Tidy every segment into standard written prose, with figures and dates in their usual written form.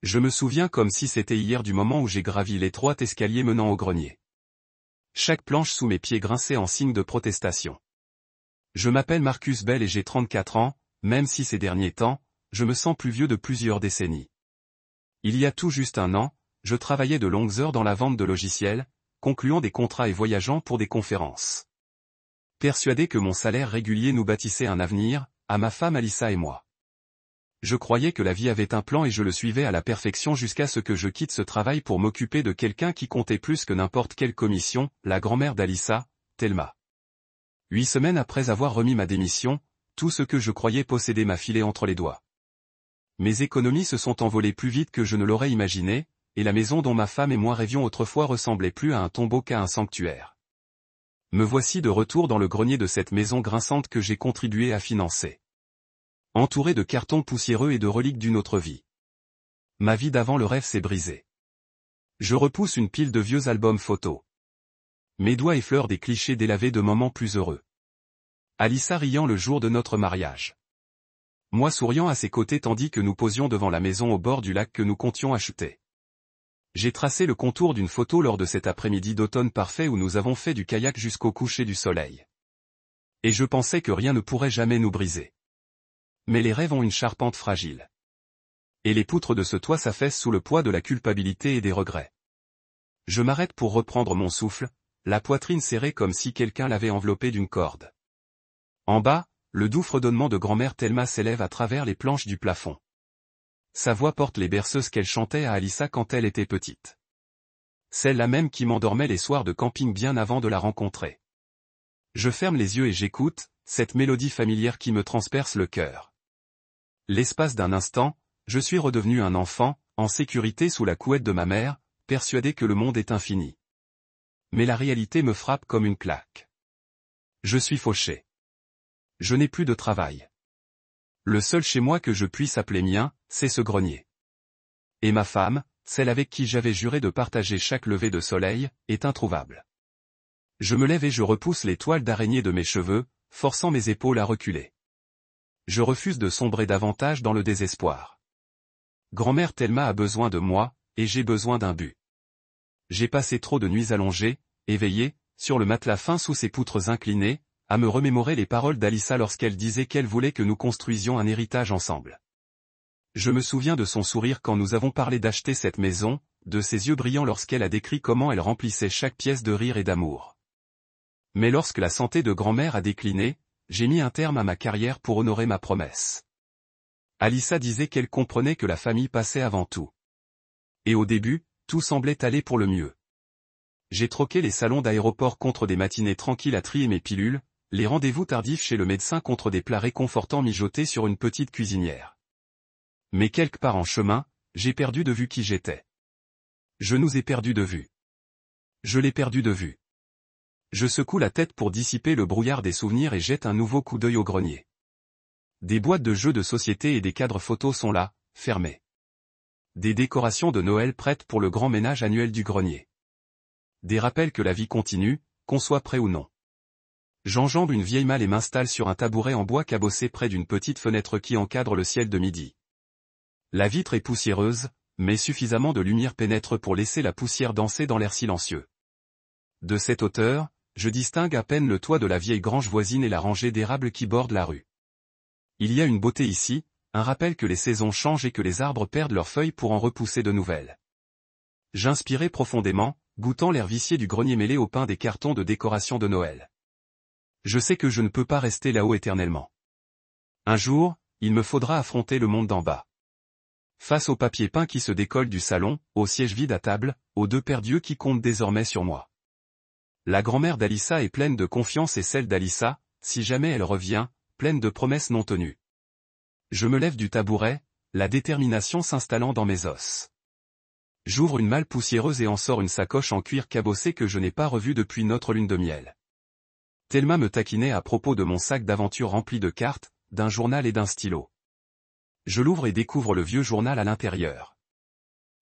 Je me souviens comme si c'était hier du moment où j'ai gravi l'étroit escalier menant au grenier. Chaque planche sous mes pieds grinçait en signe de protestation. Je m'appelle Marcus Bell et j'ai 34 ans, même si ces derniers temps, je me sens plus vieux de plusieurs décennies. Il y a tout juste un an, je travaillais de longues heures dans la vente de logiciels, concluant des contrats et voyageant pour des conférences. Persuadé que mon salaire régulier nous bâtissait un avenir, à ma femme Alyssa et moi. Je croyais que la vie avait un plan et je le suivais à la perfection jusqu'à ce que je quitte ce travail pour m'occuper de quelqu'un qui comptait plus que n'importe quelle commission, la grand-mère d'Alyssa, Thelma. 8 semaines après avoir remis ma démission, tout ce que je croyais posséder m'a filé entre les doigts. Mes économies se sont envolées plus vite que je ne l'aurais imaginé, et la maison dont ma femme et moi rêvions autrefois ressemblait plus à un tombeau qu'à un sanctuaire. Me voici de retour dans le grenier de cette maison grinçante que j'ai contribué à financer. Entouré de cartons poussiéreux et de reliques d'une autre vie. Ma vie d'avant le rêve s'est brisée. Je repousse une pile de vieux albums photos. Mes doigts effleurent des clichés délavés de moments plus heureux. Alyssa riant le jour de notre mariage. Moi souriant à ses côtés tandis que nous posions devant la maison au bord du lac que nous comptions acheter. J'ai tracé le contour d'une photo lors de cet après-midi d'automne parfait où nous avons fait du kayak jusqu'au coucher du soleil. Et je pensais que rien ne pourrait jamais nous briser. Mais les rêves ont une charpente fragile. Et les poutres de ce toit s'affaissent sous le poids de la culpabilité et des regrets. Je m'arrête pour reprendre mon souffle, la poitrine serrée comme si quelqu'un l'avait enveloppée d'une corde. En bas, le doux fredonnement de grand-mère Thelma s'élève à travers les planches du plafond. Sa voix porte les berceuses qu'elle chantait à Alyssa quand elle était petite. Celle-là même qui m'endormait les soirs de camping bien avant de la rencontrer. Je ferme les yeux et j'écoute, cette mélodie familière qui me transperce le cœur. L'espace d'un instant, je suis redevenu un enfant, en sécurité sous la couette de ma mère, persuadé que le monde est infini. Mais la réalité me frappe comme une claque. Je suis fauché. Je n'ai plus de travail. Le seul chez moi que je puisse appeler mien, c'est ce grenier. Et ma femme, celle avec qui j'avais juré de partager chaque lever de soleil, est introuvable. Je me lève et je repousse les toiles d'araignée de mes cheveux, forçant mes épaules à reculer. Je refuse de sombrer davantage dans le désespoir. Grand-mère Thelma a besoin de moi, et j'ai besoin d'un but. J'ai passé trop de nuits allongées, éveillées, sur le matelas fin sous ses poutres inclinées, à me remémorer les paroles d'Alyssa lorsqu'elle disait qu'elle voulait que nous construisions un héritage ensemble. Je me souviens de son sourire quand nous avons parlé d'acheter cette maison, de ses yeux brillants lorsqu'elle a décrit comment elle remplissait chaque pièce de rire et d'amour. Mais lorsque la santé de grand-mère a décliné, j'ai mis un terme à ma carrière pour honorer ma promesse. Alyssa disait qu'elle comprenait que la famille passait avant tout. Et au début, tout semblait aller pour le mieux. J'ai troqué les salons d'aéroport contre des matinées tranquilles à trier mes pilules, les rendez-vous tardifs chez le médecin contre des plats réconfortants mijotés sur une petite cuisinière. Mais quelque part en chemin, j'ai perdu de vue qui j'étais. Je nous ai perdu de vue. Je l'ai perdu de vue. Je secoue la tête pour dissiper le brouillard des souvenirs et jette un nouveau coup d'œil au grenier. Des boîtes de jeux de société et des cadres photos sont là, fermés. Des décorations de Noël prêtes pour le grand ménage annuel du grenier. Des rappels que la vie continue, qu'on soit prêt ou non. J'enjambe une vieille malle et m'installe sur un tabouret en bois cabossé près d'une petite fenêtre qui encadre le ciel de midi. La vitre est poussiéreuse, mais suffisamment de lumière pénètre pour laisser la poussière danser dans l'air silencieux. De cette hauteur, je distingue à peine le toit de la vieille grange voisine et la rangée d'érables qui bordent la rue. Il y a une beauté ici, un rappel que les saisons changent et que les arbres perdent leurs feuilles pour en repousser de nouvelles. J'inspirais profondément, goûtant l'air vicié du grenier mêlé au pain des cartons de décoration de Noël. Je sais que je ne peux pas rester là-haut éternellement. Un jour, il me faudra affronter le monde d'en bas. Face au papier peint qui se décolle du salon, au siège vide à table, aux 2 paires d'yeux qui comptent désormais sur moi. La grand-mère d'Alyssa est pleine de confiance et celle d'Alyssa, si jamais elle revient, pleine de promesses non tenues. Je me lève du tabouret, la détermination s'installant dans mes os. J'ouvre une malle poussiéreuse et en sors une sacoche en cuir cabossé que je n'ai pas revue depuis notre lune de miel. Thelma me taquinait à propos de mon sac d'aventure rempli de cartes, d'un journal et d'un stylo. Je l'ouvre et découvre le vieux journal à l'intérieur.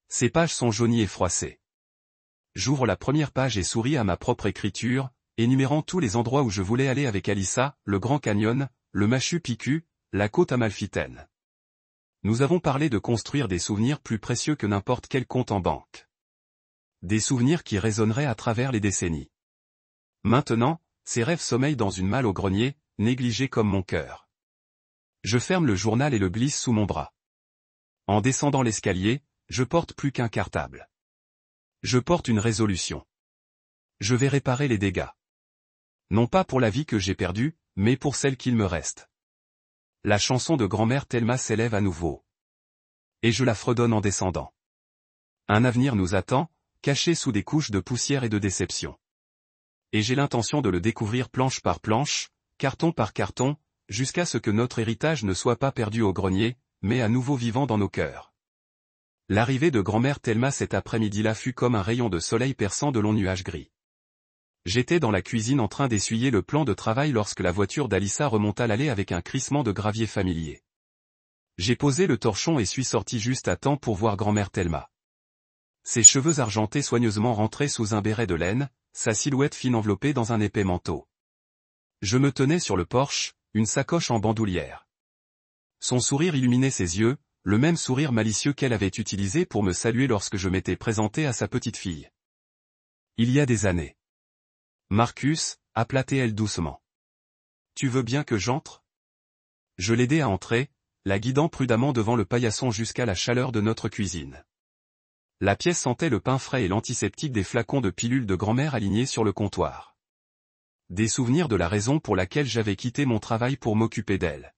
Ses pages sont jaunies et froissées. J'ouvre la première page et souris à ma propre écriture, énumérant tous les endroits où je voulais aller avec Alyssa, le Grand Canyon, le Machu Picchu, la côte amalfitaine. Nous avons parlé de construire des souvenirs plus précieux que n'importe quel compte en banque. Des souvenirs qui résonneraient à travers les décennies. Maintenant, ces rêves sommeillent dans une malle au grenier, négligés comme mon cœur. Je ferme le journal et le glisse sous mon bras. En descendant l'escalier, je porte plus qu'un cartable. Je porte une résolution. Je vais réparer les dégâts. Non pas pour la vie que j'ai perdue, mais pour celle qu'il me reste. La chanson de grand-mère Thelma s'élève à nouveau. Et je la fredonne en descendant. Un avenir nous attend, caché sous des couches de poussière et de déception. Et j'ai l'intention de le découvrir planche par planche, carton par carton, jusqu'à ce que notre héritage ne soit pas perdu au grenier, mais à nouveau vivant dans nos cœurs. L'arrivée de grand-mère Thelma cet après-midi-là fut comme un rayon de soleil perçant de longs nuages gris. J'étais dans la cuisine en train d'essuyer le plan de travail lorsque la voiture d'Alissa remonta l'allée avec un crissement de gravier familier. J'ai posé le torchon et suis sorti juste à temps pour voir grand-mère Thelma. Ses cheveux argentés soigneusement rentrés sous un béret de laine, sa silhouette fine enveloppée dans un épais manteau. Je me tenais sur le porche, une sacoche en bandoulière. Son sourire illuminait ses yeux, le même sourire malicieux qu'elle avait utilisé pour me saluer lorsque je m'étais présenté à sa petite fille. Il y a des années. Marcus, appela-t-elle doucement. Tu veux bien que j'entre ? Je l'aidai à entrer, la guidant prudemment devant le paillasson jusqu'à la chaleur de notre cuisine. La pièce sentait le pain frais et l'antiseptique des flacons de pilules de grand-mère alignés sur le comptoir. Des souvenirs de la raison pour laquelle j'avais quitté mon travail pour m'occuper d'elle.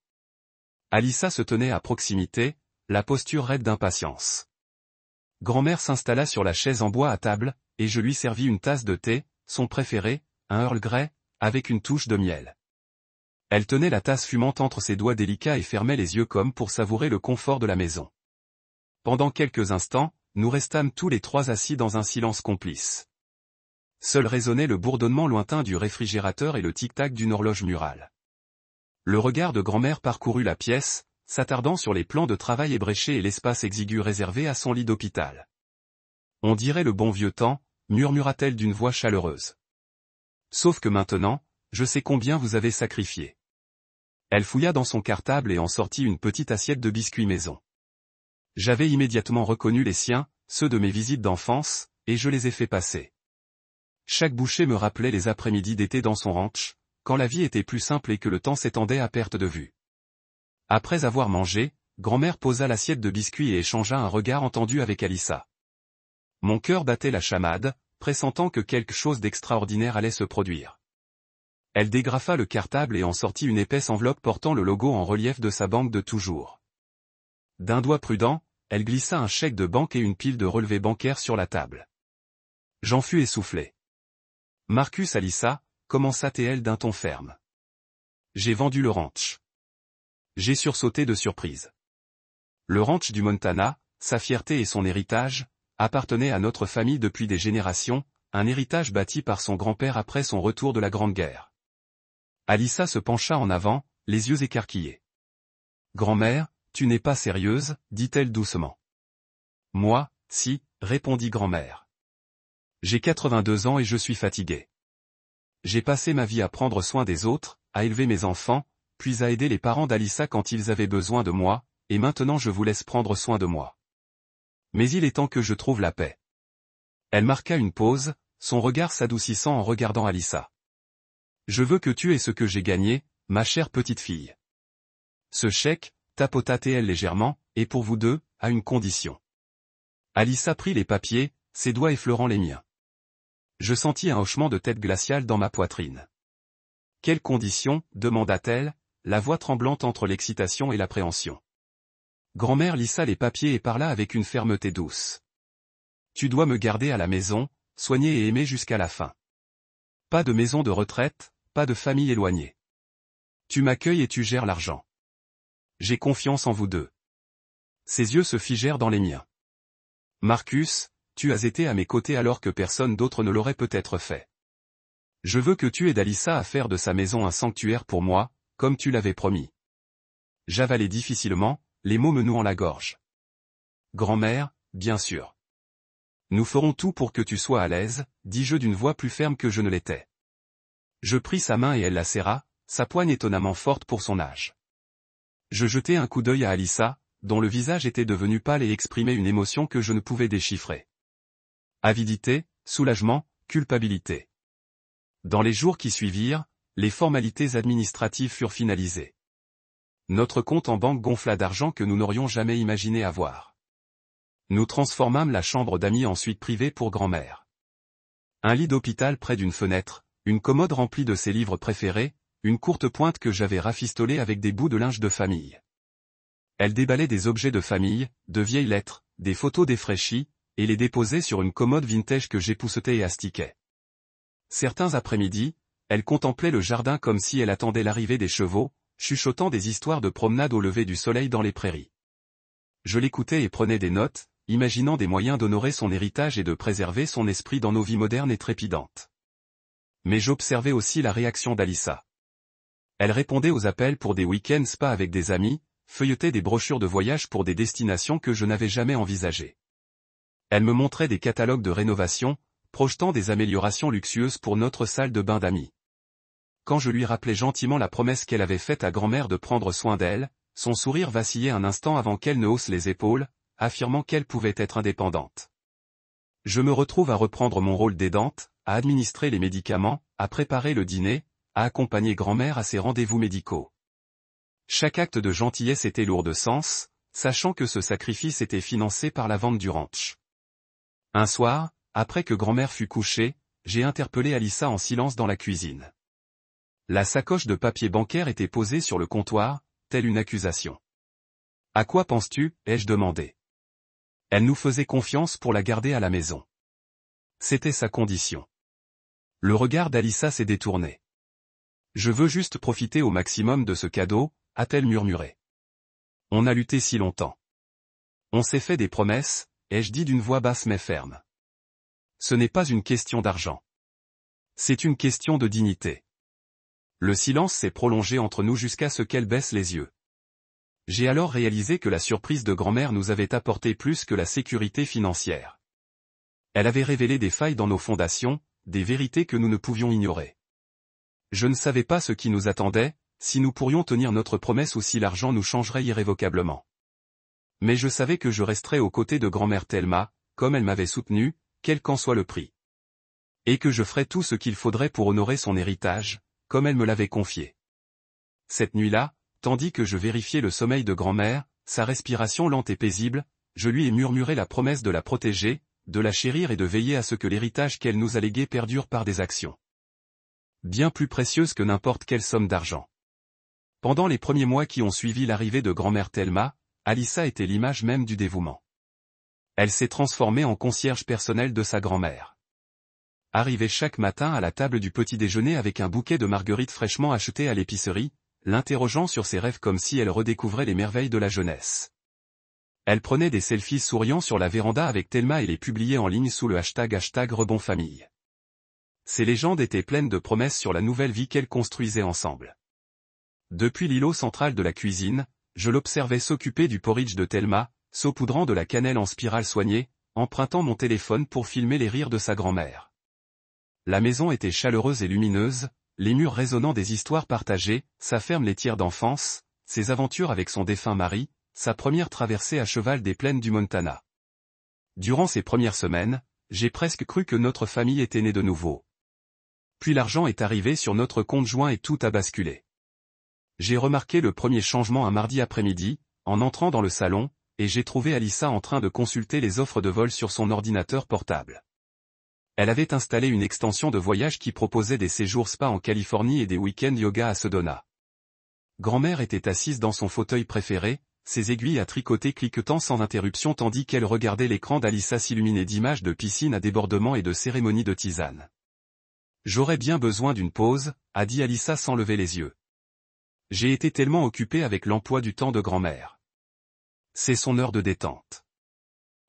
Alissa se tenait à proximité, la posture raide d'impatience. Grand-mère s'installa sur la chaise en bois à table, et je lui servis une tasse de thé, son préféré, un Earl Grey, avec une touche de miel. Elle tenait la tasse fumante entre ses doigts délicats et fermait les yeux comme pour savourer le confort de la maison. Pendant quelques instants, nous restâmes tous les trois assis dans un silence complice. Seul résonnait le bourdonnement lointain du réfrigérateur et le tic-tac d'une horloge murale. Le regard de grand-mère parcourut la pièce, s'attardant sur les plans de travail ébréchés et l'espace exigu réservé à son lit d'hôpital. On dirait le bon vieux temps, murmura-t-elle d'une voix chaleureuse. Sauf que maintenant, je sais combien vous avez sacrifié. Elle fouilla dans son cartable et en sortit une petite assiette de biscuits maison. J'avais immédiatement reconnu les siens, ceux de mes visites d'enfance, et je les ai fait passer. Chaque bouchée me rappelait les après-midi d'été dans son ranch, quand la vie était plus simple et que le temps s'étendait à perte de vue. Après avoir mangé, grand-mère posa l'assiette de biscuits et échangea un regard entendu avec Alissa. Mon cœur battait la chamade, pressentant que quelque chose d'extraordinaire allait se produire. Elle dégrafa le cartable et en sortit une épaisse enveloppe portant le logo en relief de sa banque de toujours. D'un doigt prudent, elle glissa un chèque de banque et une pile de relevés bancaires sur la table. J'en fus essoufflé. Marcus Alissa, commença-t-elle d'un ton ferme. J'ai vendu le ranch. J'ai sursauté de surprise. Le ranch du Montana, sa fierté et son héritage, appartenait à notre famille depuis des générations, un héritage bâti par son grand-père après son retour de la Grande Guerre. Alissa se pencha en avant, les yeux écarquillés. Grand-mère, tu n'es pas sérieuse, dit-elle doucement. Moi, si, répondit grand-mère. J'ai 82 ans et je suis fatigué. J'ai passé ma vie à prendre soin des autres, à élever mes enfants, puis à aider les parents d'Alissa quand ils avaient besoin de moi, et maintenant je vous laisse prendre soin de moi. Mais il est temps que je trouve la paix. Elle marqua une pause, son regard s'adoucissant en regardant Alissa. Je veux que tu aies ce que j'ai gagné, ma chère petite fille. Ce chèque, tapota-t-elle légèrement, est pour vous deux, à une condition. Alissa prit les papiers, ses doigts effleurant les miens. Je sentis un hochement de tête glacial dans ma poitrine. Quelles conditions, demanda-t-elle, la voix tremblante entre l'excitation et l'appréhension. Grand-mère lissa les papiers et parla avec une fermeté douce. Tu dois me garder à la maison, soigner et aimer jusqu'à la fin. Pas de maison de retraite, pas de famille éloignée. Tu m'accueilles et tu gères l'argent. J'ai confiance en vous deux. Ses yeux se figèrent dans les miens. Marcus, tu as été à mes côtés alors que personne d'autre ne l'aurait peut-être fait. Je veux que tu aides Alissa à faire de sa maison un sanctuaire pour moi, comme tu l'avais promis. J'avalai difficilement, les mots me nouant la gorge. Grand-mère, bien sûr. Nous ferons tout pour que tu sois à l'aise, dis-je d'une voix plus ferme que je ne l'étais. Je pris sa main et elle la serra, sa poigne étonnamment forte pour son âge. Je jetai un coup d'œil à Alissa, dont le visage était devenu pâle et exprimait une émotion que je ne pouvais déchiffrer. Avidité, soulagement, culpabilité. Dans les jours qui suivirent, les formalités administratives furent finalisées. Notre compte en banque gonfla d'argent que nous n'aurions jamais imaginé avoir. Nous transformâmes la chambre d'amis en suite privée pour grand-mère. Un lit d'hôpital près d'une fenêtre, une commode remplie de ses livres préférés, une courte pointe que j'avais rafistolée avec des bouts de linge de famille. Elle déballait des objets de famille, de vieilles lettres, des photos défraîchies, et les déposait sur une commode vintage que j'époussetais et astiquais. Certains après-midi, elle contemplait le jardin comme si elle attendait l'arrivée des chevaux, chuchotant des histoires de promenade au lever du soleil dans les prairies. Je l'écoutais et prenais des notes, imaginant des moyens d'honorer son héritage et de préserver son esprit dans nos vies modernes et trépidantes. Mais j'observais aussi la réaction d'Alissa. Elle répondait aux appels pour des week-ends spa avec des amis, feuilletait des brochures de voyage pour des destinations que je n'avais jamais envisagées. Elle me montrait des catalogues de rénovation, projetant des améliorations luxueuses pour notre salle de bain d'amis. Quand je lui rappelais gentiment la promesse qu'elle avait faite à grand-mère de prendre soin d'elle, son sourire vacillait un instant avant qu'elle ne hausse les épaules, affirmant qu'elle pouvait être indépendante. Je me retrouve à reprendre mon rôle d'aidante, à administrer les médicaments, à préparer le dîner, à accompagner grand-mère à ses rendez-vous médicaux. Chaque acte de gentillesse était lourd de sens, sachant que ce sacrifice était financé par la vente du ranch. Un soir, après que grand-mère fut couchée, j'ai interpellé Alissa en silence dans la cuisine. La sacoche de papier bancaire était posée sur le comptoir, telle une accusation. « À quoi penses-tu » ai-je demandé. Elle nous faisait confiance pour la garder à la maison. C'était sa condition. Le regard d'Alissa s'est détourné. « Je veux juste profiter au maximum de ce cadeau », a-t-elle murmuré. « On a lutté si longtemps. On s'est fait des promesses », ai-je dit d'une voix basse mais ferme. Ce n'est pas une question d'argent. C'est une question de dignité. Le silence s'est prolongé entre nous jusqu'à ce qu'elle baisse les yeux. J'ai alors réalisé que la surprise de grand-mère nous avait apporté plus que la sécurité financière. Elle avait révélé des failles dans nos fondations, des vérités que nous ne pouvions ignorer. Je ne savais pas ce qui nous attendait, si nous pourrions tenir notre promesse ou si l'argent nous changerait irrévocablement. Mais je savais que je resterais aux côtés de grand-mère Thelma, comme elle m'avait soutenu, quel qu'en soit le prix. Et que je ferais tout ce qu'il faudrait pour honorer son héritage, comme elle me l'avait confié. Cette nuit-là, tandis que je vérifiais le sommeil de grand-mère, sa respiration lente et paisible, je lui ai murmuré la promesse de la protéger, de la chérir et de veiller à ce que l'héritage qu'elle nous a légué perdure par des actions bien plus précieuses que n'importe quelle somme d'argent. Pendant les premiers mois qui ont suivi l'arrivée de grand-mère Thelma, Alissa était l'image même du dévouement. Elle s'est transformée en concierge personnelle de sa grand-mère. Arrivait chaque matin à la table du petit déjeuner avec un bouquet de marguerites fraîchement achetées à l'épicerie, l'interrogeant sur ses rêves comme si elle redécouvrait les merveilles de la jeunesse. Elle prenait des selfies souriant sur la véranda avec Thelma et les publiait en ligne sous le hashtag #rebonfamille. Ces légendes étaient pleines de promesses sur la nouvelle vie qu'elles construisaient ensemble. Depuis l'îlot central de la cuisine, je l'observais s'occuper du porridge de Thelma, saupoudrant de la cannelle en spirale soignée, empruntant mon téléphone pour filmer les rires de sa grand-mère. La maison était chaleureuse et lumineuse, les murs résonnant des histoires partagées, sa ferme laitière d'enfance, ses aventures avec son défunt mari, sa première traversée à cheval des plaines du Montana. Durant ces premières semaines, j'ai presque cru que notre famille était née de nouveau. Puis l'argent est arrivé sur notre compte joint et tout a basculé. J'ai remarqué le premier changement un mardi après-midi, en entrant dans le salon, et j'ai trouvé Alissa en train de consulter les offres de vol sur son ordinateur portable. Elle avait installé une extension de voyage qui proposait des séjours spa en Californie et des week-ends yoga à Sedona. Grand-mère était assise dans son fauteuil préféré, ses aiguilles à tricoter cliquetant sans interruption tandis qu'elle regardait l'écran d'Alissa s'illuminer d'images de piscine à débordement et de cérémonies de tisane. « J'aurais bien besoin d'une pause », a dit Alissa sans lever les yeux. « J'ai été tellement occupée avec l'emploi du temps de grand-mère. C'est son heure de détente.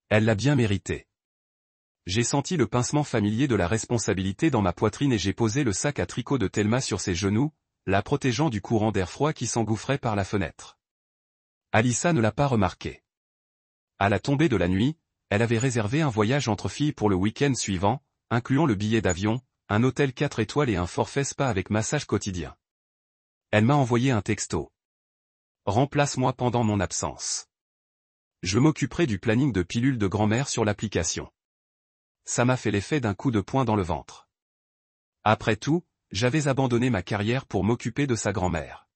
Elle l'a bien mérité. » J'ai senti le pincement familier de la responsabilité dans ma poitrine et j'ai posé le sac à tricot de Thelma sur ses genoux, la protégeant du courant d'air froid qui s'engouffrait par la fenêtre. Alissa ne l'a pas remarqué. À la tombée de la nuit, elle avait réservé un voyage entre filles pour le week-end suivant, incluant le billet d'avion, un hôtel 4 étoiles et un forfait spa avec massage quotidien. Elle m'a envoyé un texto. « Remplace-moi pendant mon absence. Je m'occuperai du planning de pilules de grand-mère sur l'application. Ça m'a fait l'effet d'un coup de poing dans le ventre. Après tout, j'avais abandonné ma carrière pour m'occuper de sa grand-mère.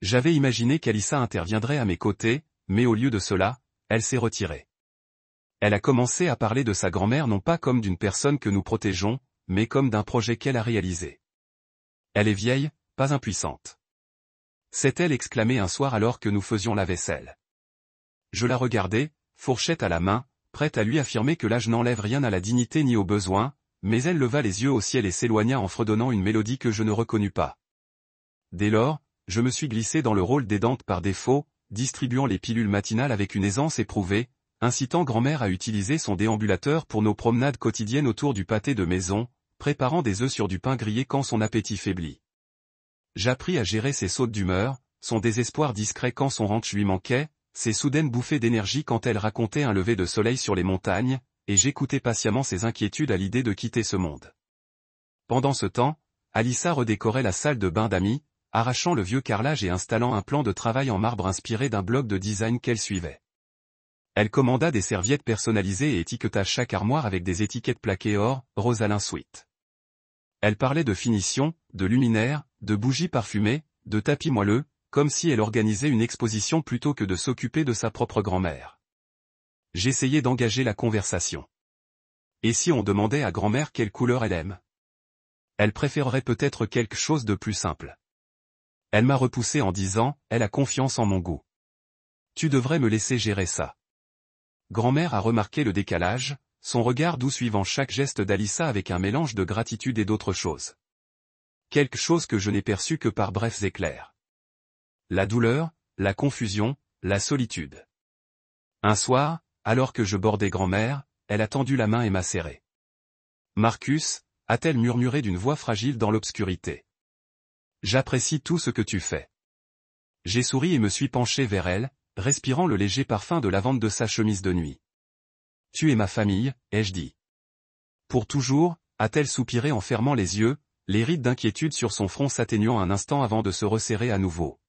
J'avais imaginé qu'Alyssa interviendrait à mes côtés, mais au lieu de cela, elle s'est retirée. Elle a commencé à parler de sa grand-mère non pas comme d'une personne que nous protégeons, mais comme d'un projet qu'elle a réalisé. Elle est vieille, pas impuissante. S'est-elle exclamée un soir alors que nous faisions la vaisselle. Je la regardais, fourchette à la main, prête à lui affirmer que l'âge n'enlève rien à la dignité ni aux besoins, mais elle leva les yeux au ciel et s'éloigna en fredonnant une mélodie que je ne reconnus pas. Dès lors, je me suis glissé dans le rôle d'aidante par défaut, distribuant les pilules matinales avec une aisance éprouvée, incitant grand-mère à utiliser son déambulateur pour nos promenades quotidiennes autour du pâté de maison, préparant des œufs sur du pain grillé quand son appétit faiblit. J'appris à gérer ses sautes d'humeur, son désespoir discret quand son ranch lui manquait, ses soudaines bouffées d'énergie quand elle racontait un lever de soleil sur les montagnes, et j'écoutais patiemment ses inquiétudes à l'idée de quitter ce monde. Pendant ce temps, Alyssa redécorait la salle de bain d'amis, arrachant le vieux carrelage et installant un plan de travail en marbre inspiré d'un blog de design qu'elle suivait. Elle commanda des serviettes personnalisées et étiqueta chaque armoire avec des étiquettes plaquées or, Rosalind Sweet. Elle parlait de finition, de luminaires, de bougies parfumées, de tapis moelleux, comme si elle organisait une exposition plutôt que de s'occuper de sa propre grand-mère. J'essayais d'engager la conversation. Et si on demandait à grand-mère quelle couleur elle aime? Elle préférerait peut-être quelque chose de plus simple. Elle m'a repoussé en disant, elle a confiance en mon goût. Tu devrais me laisser gérer ça. Grand-mère a remarqué le décalage, son regard doux suivant chaque geste d'Alyssa avec un mélange de gratitude et d'autre chose. Quelque chose que je n'ai perçu que par brefs éclairs. La douleur, la confusion, la solitude. Un soir, alors que je bordais grand-mère, elle a tendu la main et m'a serré. « Marcus » a-t-elle murmuré d'une voix fragile dans l'obscurité. « J'apprécie tout ce que tu fais. » J'ai souri et me suis penché vers elle, respirant le léger parfum de lavande de sa chemise de nuit. « Tu es ma famille, ai-je dit. »« Pour toujours » a-t-elle soupiré en fermant les yeux, les rides d'inquiétude sur son front s'atténuant un instant avant de se resserrer à nouveau.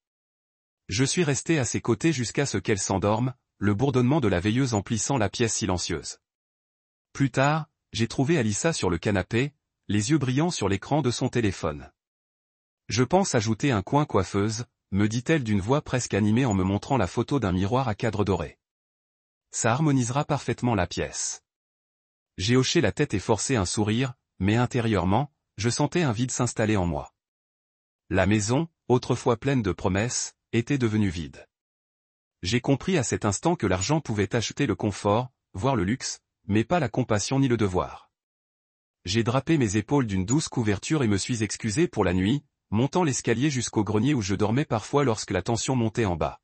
Je suis resté à ses côtés jusqu'à ce qu'elle s'endorme, le bourdonnement de la veilleuse emplissant la pièce silencieuse. Plus tard, j'ai trouvé Alyssa sur le canapé, les yeux brillants sur l'écran de son téléphone. « Je pense ajouter un coin coiffeuse », me dit-elle d'une voix presque animée en me montrant la photo d'un miroir à cadre doré. « Ça harmonisera parfaitement la pièce. » J'ai hoché la tête et forcé un sourire, mais intérieurement, je sentais un vide s'installer en moi. La maison, autrefois pleine de promesses, était devenue vide. J'ai compris à cet instant que l'argent pouvait acheter le confort, voire le luxe, mais pas la compassion ni le devoir. J'ai drapé mes épaules d'une douce couverture et me suis excusé pour la nuit, montant l'escalier jusqu'au grenier où je dormais parfois lorsque la tension montait en bas.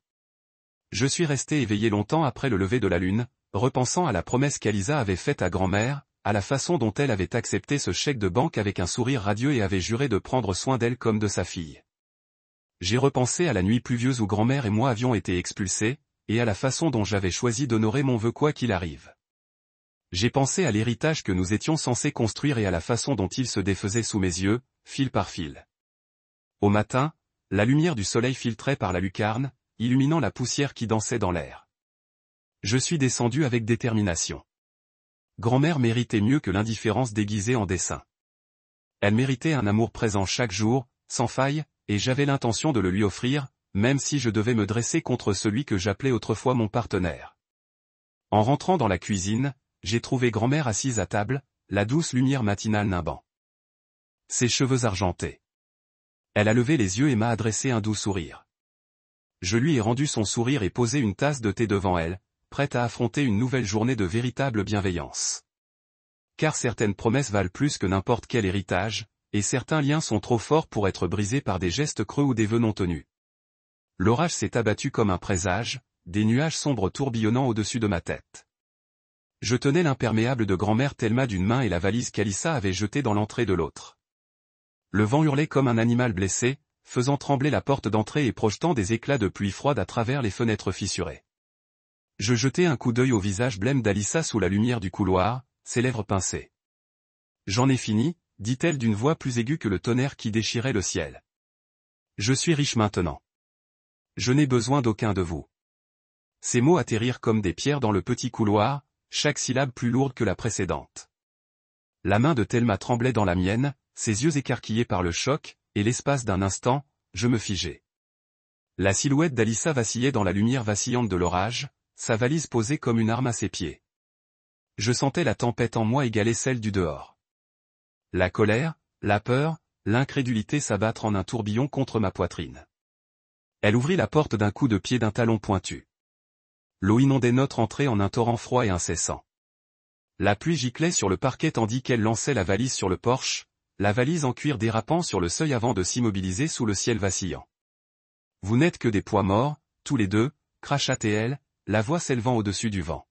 Je suis resté éveillé longtemps après le lever de la lune, repensant à la promesse qu'Alyssa avait faite à grand-mère, à la façon dont elle avait accepté ce chèque de banque avec un sourire radieux et avait juré de prendre soin d'elle comme de sa fille. J'ai repensé à la nuit pluvieuse où grand-mère et moi avions été expulsés, et à la façon dont j'avais choisi d'honorer mon vœu quoi qu'il arrive. J'ai pensé à l'héritage que nous étions censés construire et à la façon dont il se défaisait sous mes yeux, fil par fil. Au matin, la lumière du soleil filtrait par la lucarne, illuminant la poussière qui dansait dans l'air. Je suis descendu avec détermination. Grand-mère méritait mieux que l'indifférence déguisée en dessein. Elle méritait un amour présent chaque jour, sans faille, et j'avais l'intention de le lui offrir, même si je devais me dresser contre celui que j'appelais autrefois mon partenaire. En rentrant dans la cuisine, j'ai trouvé grand-mère assise à table, la douce lumière matinale nimbant ses cheveux argentés. Elle a levé les yeux et m'a adressé un doux sourire. Je lui ai rendu son sourire et posé une tasse de thé devant elle, prête à affronter une nouvelle journée de véritable bienveillance. Car certaines promesses valent plus que n'importe quel héritage, et certains liens sont trop forts pour être brisés par des gestes creux ou des vœux non tenus. L'orage s'est abattu comme un présage, des nuages sombres tourbillonnant au-dessus de ma tête. Je tenais l'imperméable de grand-mère Thelma d'une main et la valise qu'Alyssa avait jetée dans l'entrée de l'autre. Le vent hurlait comme un animal blessé, faisant trembler la porte d'entrée et projetant des éclats de pluie froide à travers les fenêtres fissurées. Je jetai un coup d'œil au visage blême d'Alyssa sous la lumière du couloir, ses lèvres pincées. « J'en ai fini », dit-elle d'une voix plus aiguë que le tonnerre qui déchirait le ciel. « Je suis riche maintenant. Je n'ai besoin d'aucun de vous. Ces mots atterrirent comme des pierres dans le petit couloir, chaque syllabe plus lourde que la précédente. La main de Thelma tremblait dans la mienne, ses yeux écarquillés par le choc, et l'espace d'un instant, je me figeai. La silhouette d'Alyssa vacillait dans la lumière vacillante de l'orage, sa valise posée comme une arme à ses pieds. Je sentais la tempête en moi égaler celle du dehors. La colère, la peur, l'incrédulité s'abattre en un tourbillon contre ma poitrine. Elle ouvrit la porte d'un coup de pied d'un talon pointu. L'eau inondait notre entrée en un torrent froid et incessant. La pluie giclait sur le parquet tandis qu'elle lançait la valise sur le porche, la valise en cuir dérapant sur le seuil avant de s'immobiliser sous le ciel vacillant. « Vous n'êtes que des poids morts, tous les deux », cracha-t-elle, la voix s'élevant au-dessus du vent.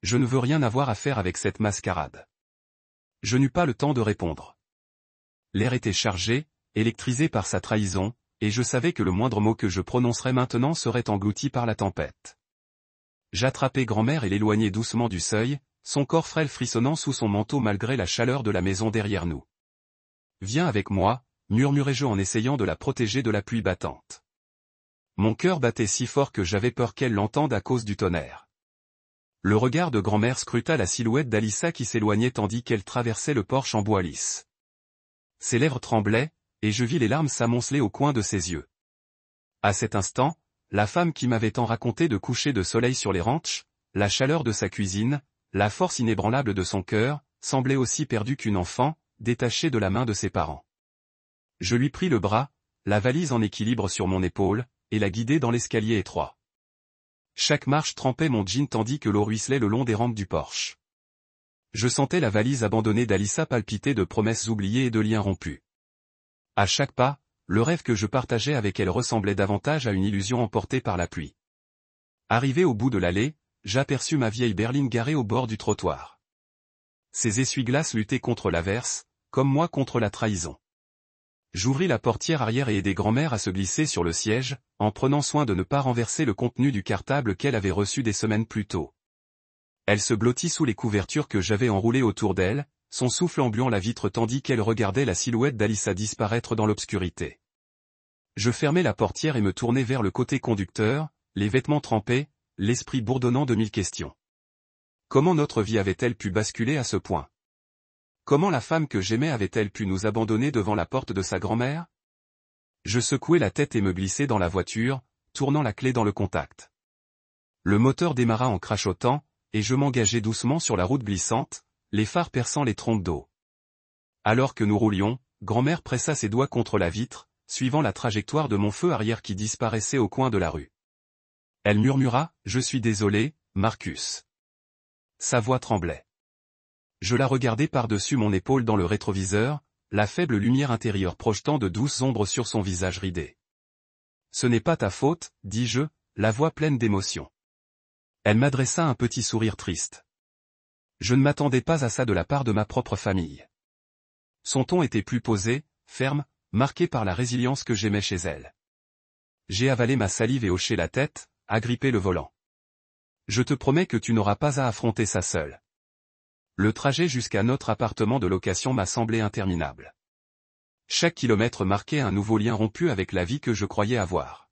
Je ne veux rien avoir à faire avec cette mascarade. Je n'eus pas le temps de répondre. L'air était chargé, électrisé par sa trahison, et je savais que le moindre mot que je prononcerais maintenant serait englouti par la tempête. J'attrapai grand-mère et l'éloignai doucement du seuil, son corps frêle frissonnant sous son manteau malgré la chaleur de la maison derrière nous. « Viens avec moi », murmurai-je en essayant de la protéger de la pluie battante. Mon cœur battait si fort que j'avais peur qu'elle l'entende à cause du tonnerre. Le regard de grand-mère scruta la silhouette d'Alyssa qui s'éloignait tandis qu'elle traversait le porche en bois lisse. Ses lèvres tremblaient, et je vis les larmes s'amonceler au coin de ses yeux. À cet instant, la femme qui m'avait tant raconté de coucher de soleil sur les ranchs, la chaleur de sa cuisine, la force inébranlable de son cœur, semblait aussi perdue qu'une enfant, détachée de la main de ses parents. Je lui pris le bras, la valise en équilibre sur mon épaule, et la guidai dans l'escalier étroit. Chaque marche trempait mon jean tandis que l'eau ruisselait le long des rampes du porche. Je sentais la valise abandonnée d'Alyssa palpiter de promesses oubliées et de liens rompus. À chaque pas, le rêve que je partageais avec elle ressemblait davantage à une illusion emportée par la pluie. Arrivé au bout de l'allée, j'aperçus ma vieille berline garée au bord du trottoir. Ses essuie-glaces luttaient contre l'averse, comme moi contre la trahison. J'ouvris la portière arrière et aidai grand-mère à se glisser sur le siège, en prenant soin de ne pas renverser le contenu du cartable qu'elle avait reçu des semaines plus tôt. Elle se blottit sous les couvertures que j'avais enroulées autour d'elle, son souffle embuant la vitre tandis qu'elle regardait la silhouette d'Alyssa disparaître dans l'obscurité. Je fermai la portière et me tournai vers le côté conducteur, les vêtements trempés, l'esprit bourdonnant de mille questions. Comment notre vie avait-elle pu basculer à ce point ? Comment la femme que j'aimais avait-elle pu nous abandonner devant la porte de sa grand-mère ? Je secouai la tête et me glissai dans la voiture, tournant la clé dans le contact. Le moteur démarra en crachotant, et je m'engageai doucement sur la route glissante, les phares perçant les trompes d'eau. Alors que nous roulions, grand-mère pressa ses doigts contre la vitre, suivant la trajectoire de mon feu arrière qui disparaissait au coin de la rue. Elle murmura, « Je suis désolé, Marcus. » Sa voix tremblait. Je la regardai par-dessus mon épaule dans le rétroviseur, la faible lumière intérieure projetant de douces ombres sur son visage ridé. « Ce n'est pas ta faute, dis-je, la voix pleine d'émotion. » Elle m'adressa un petit sourire triste. Je ne m'attendais pas à ça de la part de ma propre famille. Son ton était plus posé, ferme, marqué par la résilience que j'aimais chez elle. J'ai avalé ma salive et hoché la tête, agrippé le volant. Je te promets que tu n'auras pas à affronter ça seul. Le trajet jusqu'à notre appartement de location m'a semblé interminable. Chaque kilomètre marquait un nouveau lien rompu avec la vie que je croyais avoir.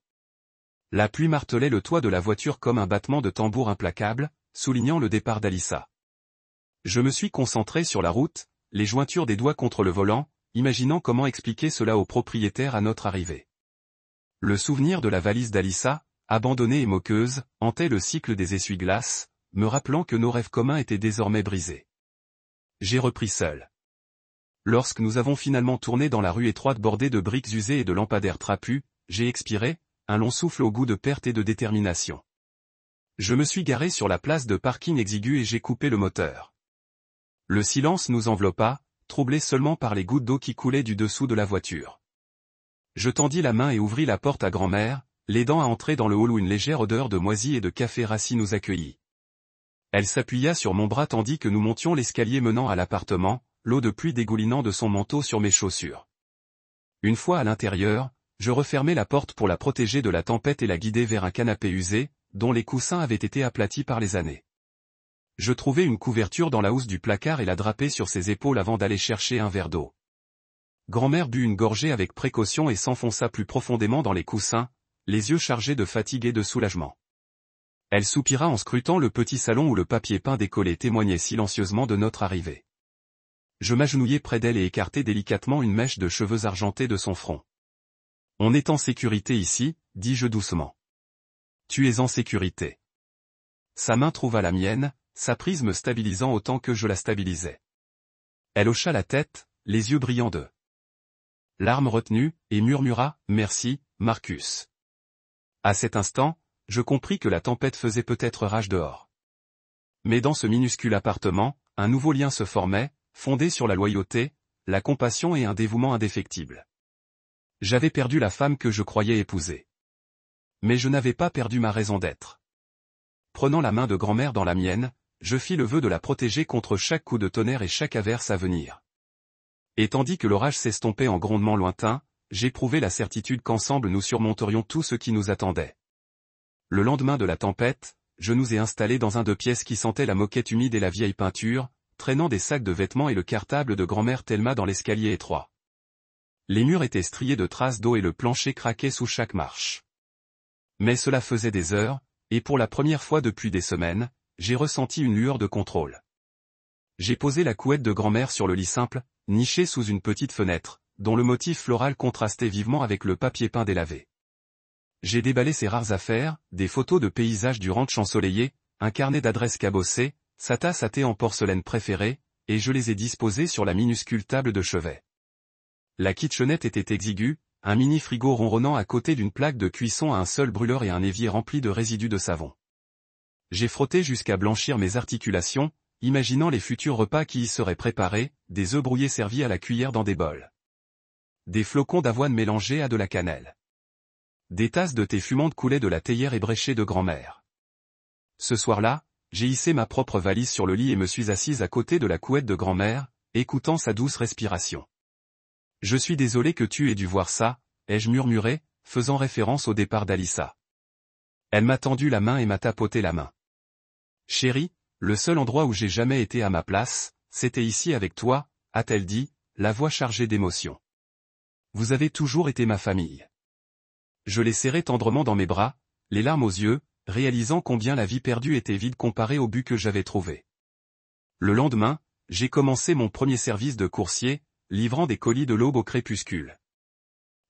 La pluie martelait le toit de la voiture comme un battement de tambour implacable, soulignant le départ d'Alyssa. Je me suis concentré sur la route, les jointures des doigts contre le volant, imaginant comment expliquer cela au propriétaire à notre arrivée. Le souvenir de la valise d'Alyssa, abandonnée et moqueuse, hantait le cycle des essuie-glaces, me rappelant que nos rêves communs étaient désormais brisés. J'ai repris seul. Lorsque nous avons finalement tourné dans la rue étroite bordée de briques usées et de lampadaires trapus, j'ai expiré, un long souffle au goût de perte et de détermination. Je me suis garé sur la place de parking exiguë et j'ai coupé le moteur. Le silence nous enveloppa, troublé seulement par les gouttes d'eau qui coulaient du dessous de la voiture. Je tendis la main et ouvris la porte à grand-mère, l'aidant à entrer dans le hall où une légère odeur de moisi et de café rassis nous accueillit. Elle s'appuya sur mon bras tandis que nous montions l'escalier menant à l'appartement, l'eau de pluie dégoulinant de son manteau sur mes chaussures. Une fois à l'intérieur, je refermai la porte pour la protéger de la tempête et la guider vers un canapé usé, dont les coussins avaient été aplatis par les années. Je trouvai une couverture dans la housse du placard et la drapai sur ses épaules avant d'aller chercher un verre d'eau. Grand-mère but une gorgée avec précaution et s'enfonça plus profondément dans les coussins, les yeux chargés de fatigue et de soulagement. Elle soupira en scrutant le petit salon où le papier peint décollé témoignait silencieusement de notre arrivée. Je m'agenouillai près d'elle et écartai délicatement une mèche de cheveux argentés de son front. « On est en sécurité ici, dis-je doucement. »« Tu es en sécurité. » Sa main trouva la mienne, sa prise me stabilisant autant que je la stabilisais. Elle hocha la tête, les yeux brillants de larmes retenues, et murmura « Merci, Marcus. » À cet instant, je compris que la tempête faisait peut-être rage dehors. Mais dans ce minuscule appartement, un nouveau lien se formait, fondé sur la loyauté, la compassion et un dévouement indéfectible. J'avais perdu la femme que je croyais épouser. Mais je n'avais pas perdu ma raison d'être. Prenant la main de grand-mère dans la mienne, je fis le vœu de la protéger contre chaque coup de tonnerre et chaque averse à venir. Et tandis que l'orage s'estompait en grondements lointains, j'éprouvais la certitude qu'ensemble nous surmonterions tout ce qui nous attendait. Le lendemain de la tempête, je nous ai installés dans un 2 pièces qui sentait la moquette humide et la vieille peinture, traînant des sacs de vêtements et le cartable de grand-mère Thelma dans l'escalier étroit. Les murs étaient striés de traces d'eau et le plancher craquait sous chaque marche. Mais cela faisait des heures, et pour la première fois depuis des semaines, j'ai ressenti une lueur de contrôle. J'ai posé la couette de grand-mère sur le lit simple, niché sous une petite fenêtre, dont le motif floral contrastait vivement avec le papier peint délavé. J'ai déballé ses rares affaires, des photos de paysages du ranch ensoleillé, un carnet d'adresses cabossé, sa tasse à thé en porcelaine préférée, et je les ai disposées sur la minuscule table de chevet. La kitchenette était exiguë, un mini-frigo ronronnant à côté d'une plaque de cuisson à un seul brûleur et un évier rempli de résidus de savon. J'ai frotté jusqu'à blanchir mes articulations, imaginant les futurs repas qui y seraient préparés, des œufs brouillés servis à la cuillère dans des bols. Des flocons d'avoine mélangés à de la cannelle. Des tasses de thé fumante coulaient de la théière ébréchée de grand-mère. Ce soir-là, j'ai hissé ma propre valise sur le lit et me suis assise à côté de la couette de grand-mère, écoutant sa douce respiration. « Je suis désolé que tu aies dû voir ça », ai-je murmuré, faisant référence au départ d'Alyssa. Elle m'a tendu la main et m'a tapoté la main. « Chérie, le seul endroit où j'ai jamais été à ma place, c'était ici avec toi, a-t-elle dit, la voix chargée d'émotion. Vous avez toujours été ma famille. » Je l'ai serré tendrement dans mes bras, les larmes aux yeux, réalisant combien la vie perdue était vide comparée au but que j'avais trouvé. Le lendemain, j'ai commencé mon premier service de coursier, livrant des colis de l'aube au crépuscule.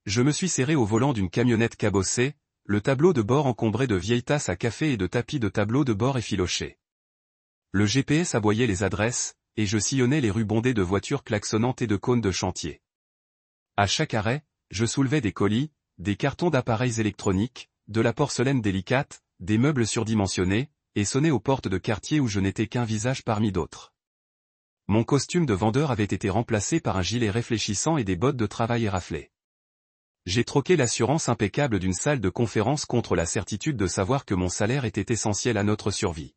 Je me suis serré au volant d'une camionnette cabossée, le tableau de bord encombré de vieilles tasses à café et de tapis de tableau de bord effilochés. Le GPS aboyait les adresses, et je sillonnais les rues bondées de voitures klaxonnantes et de cônes de chantier. À chaque arrêt, je soulevais des colis, des cartons d'appareils électroniques, de la porcelaine délicate, des meubles surdimensionnés, et sonnais aux portes de quartier où je n'étais qu'un visage parmi d'autres. Mon costume de vendeur avait été remplacé par un gilet réfléchissant et des bottes de travail éraflées. J'ai troqué l'assurance impeccable d'une salle de conférence contre la certitude de savoir que mon salaire était essentiel à notre survie.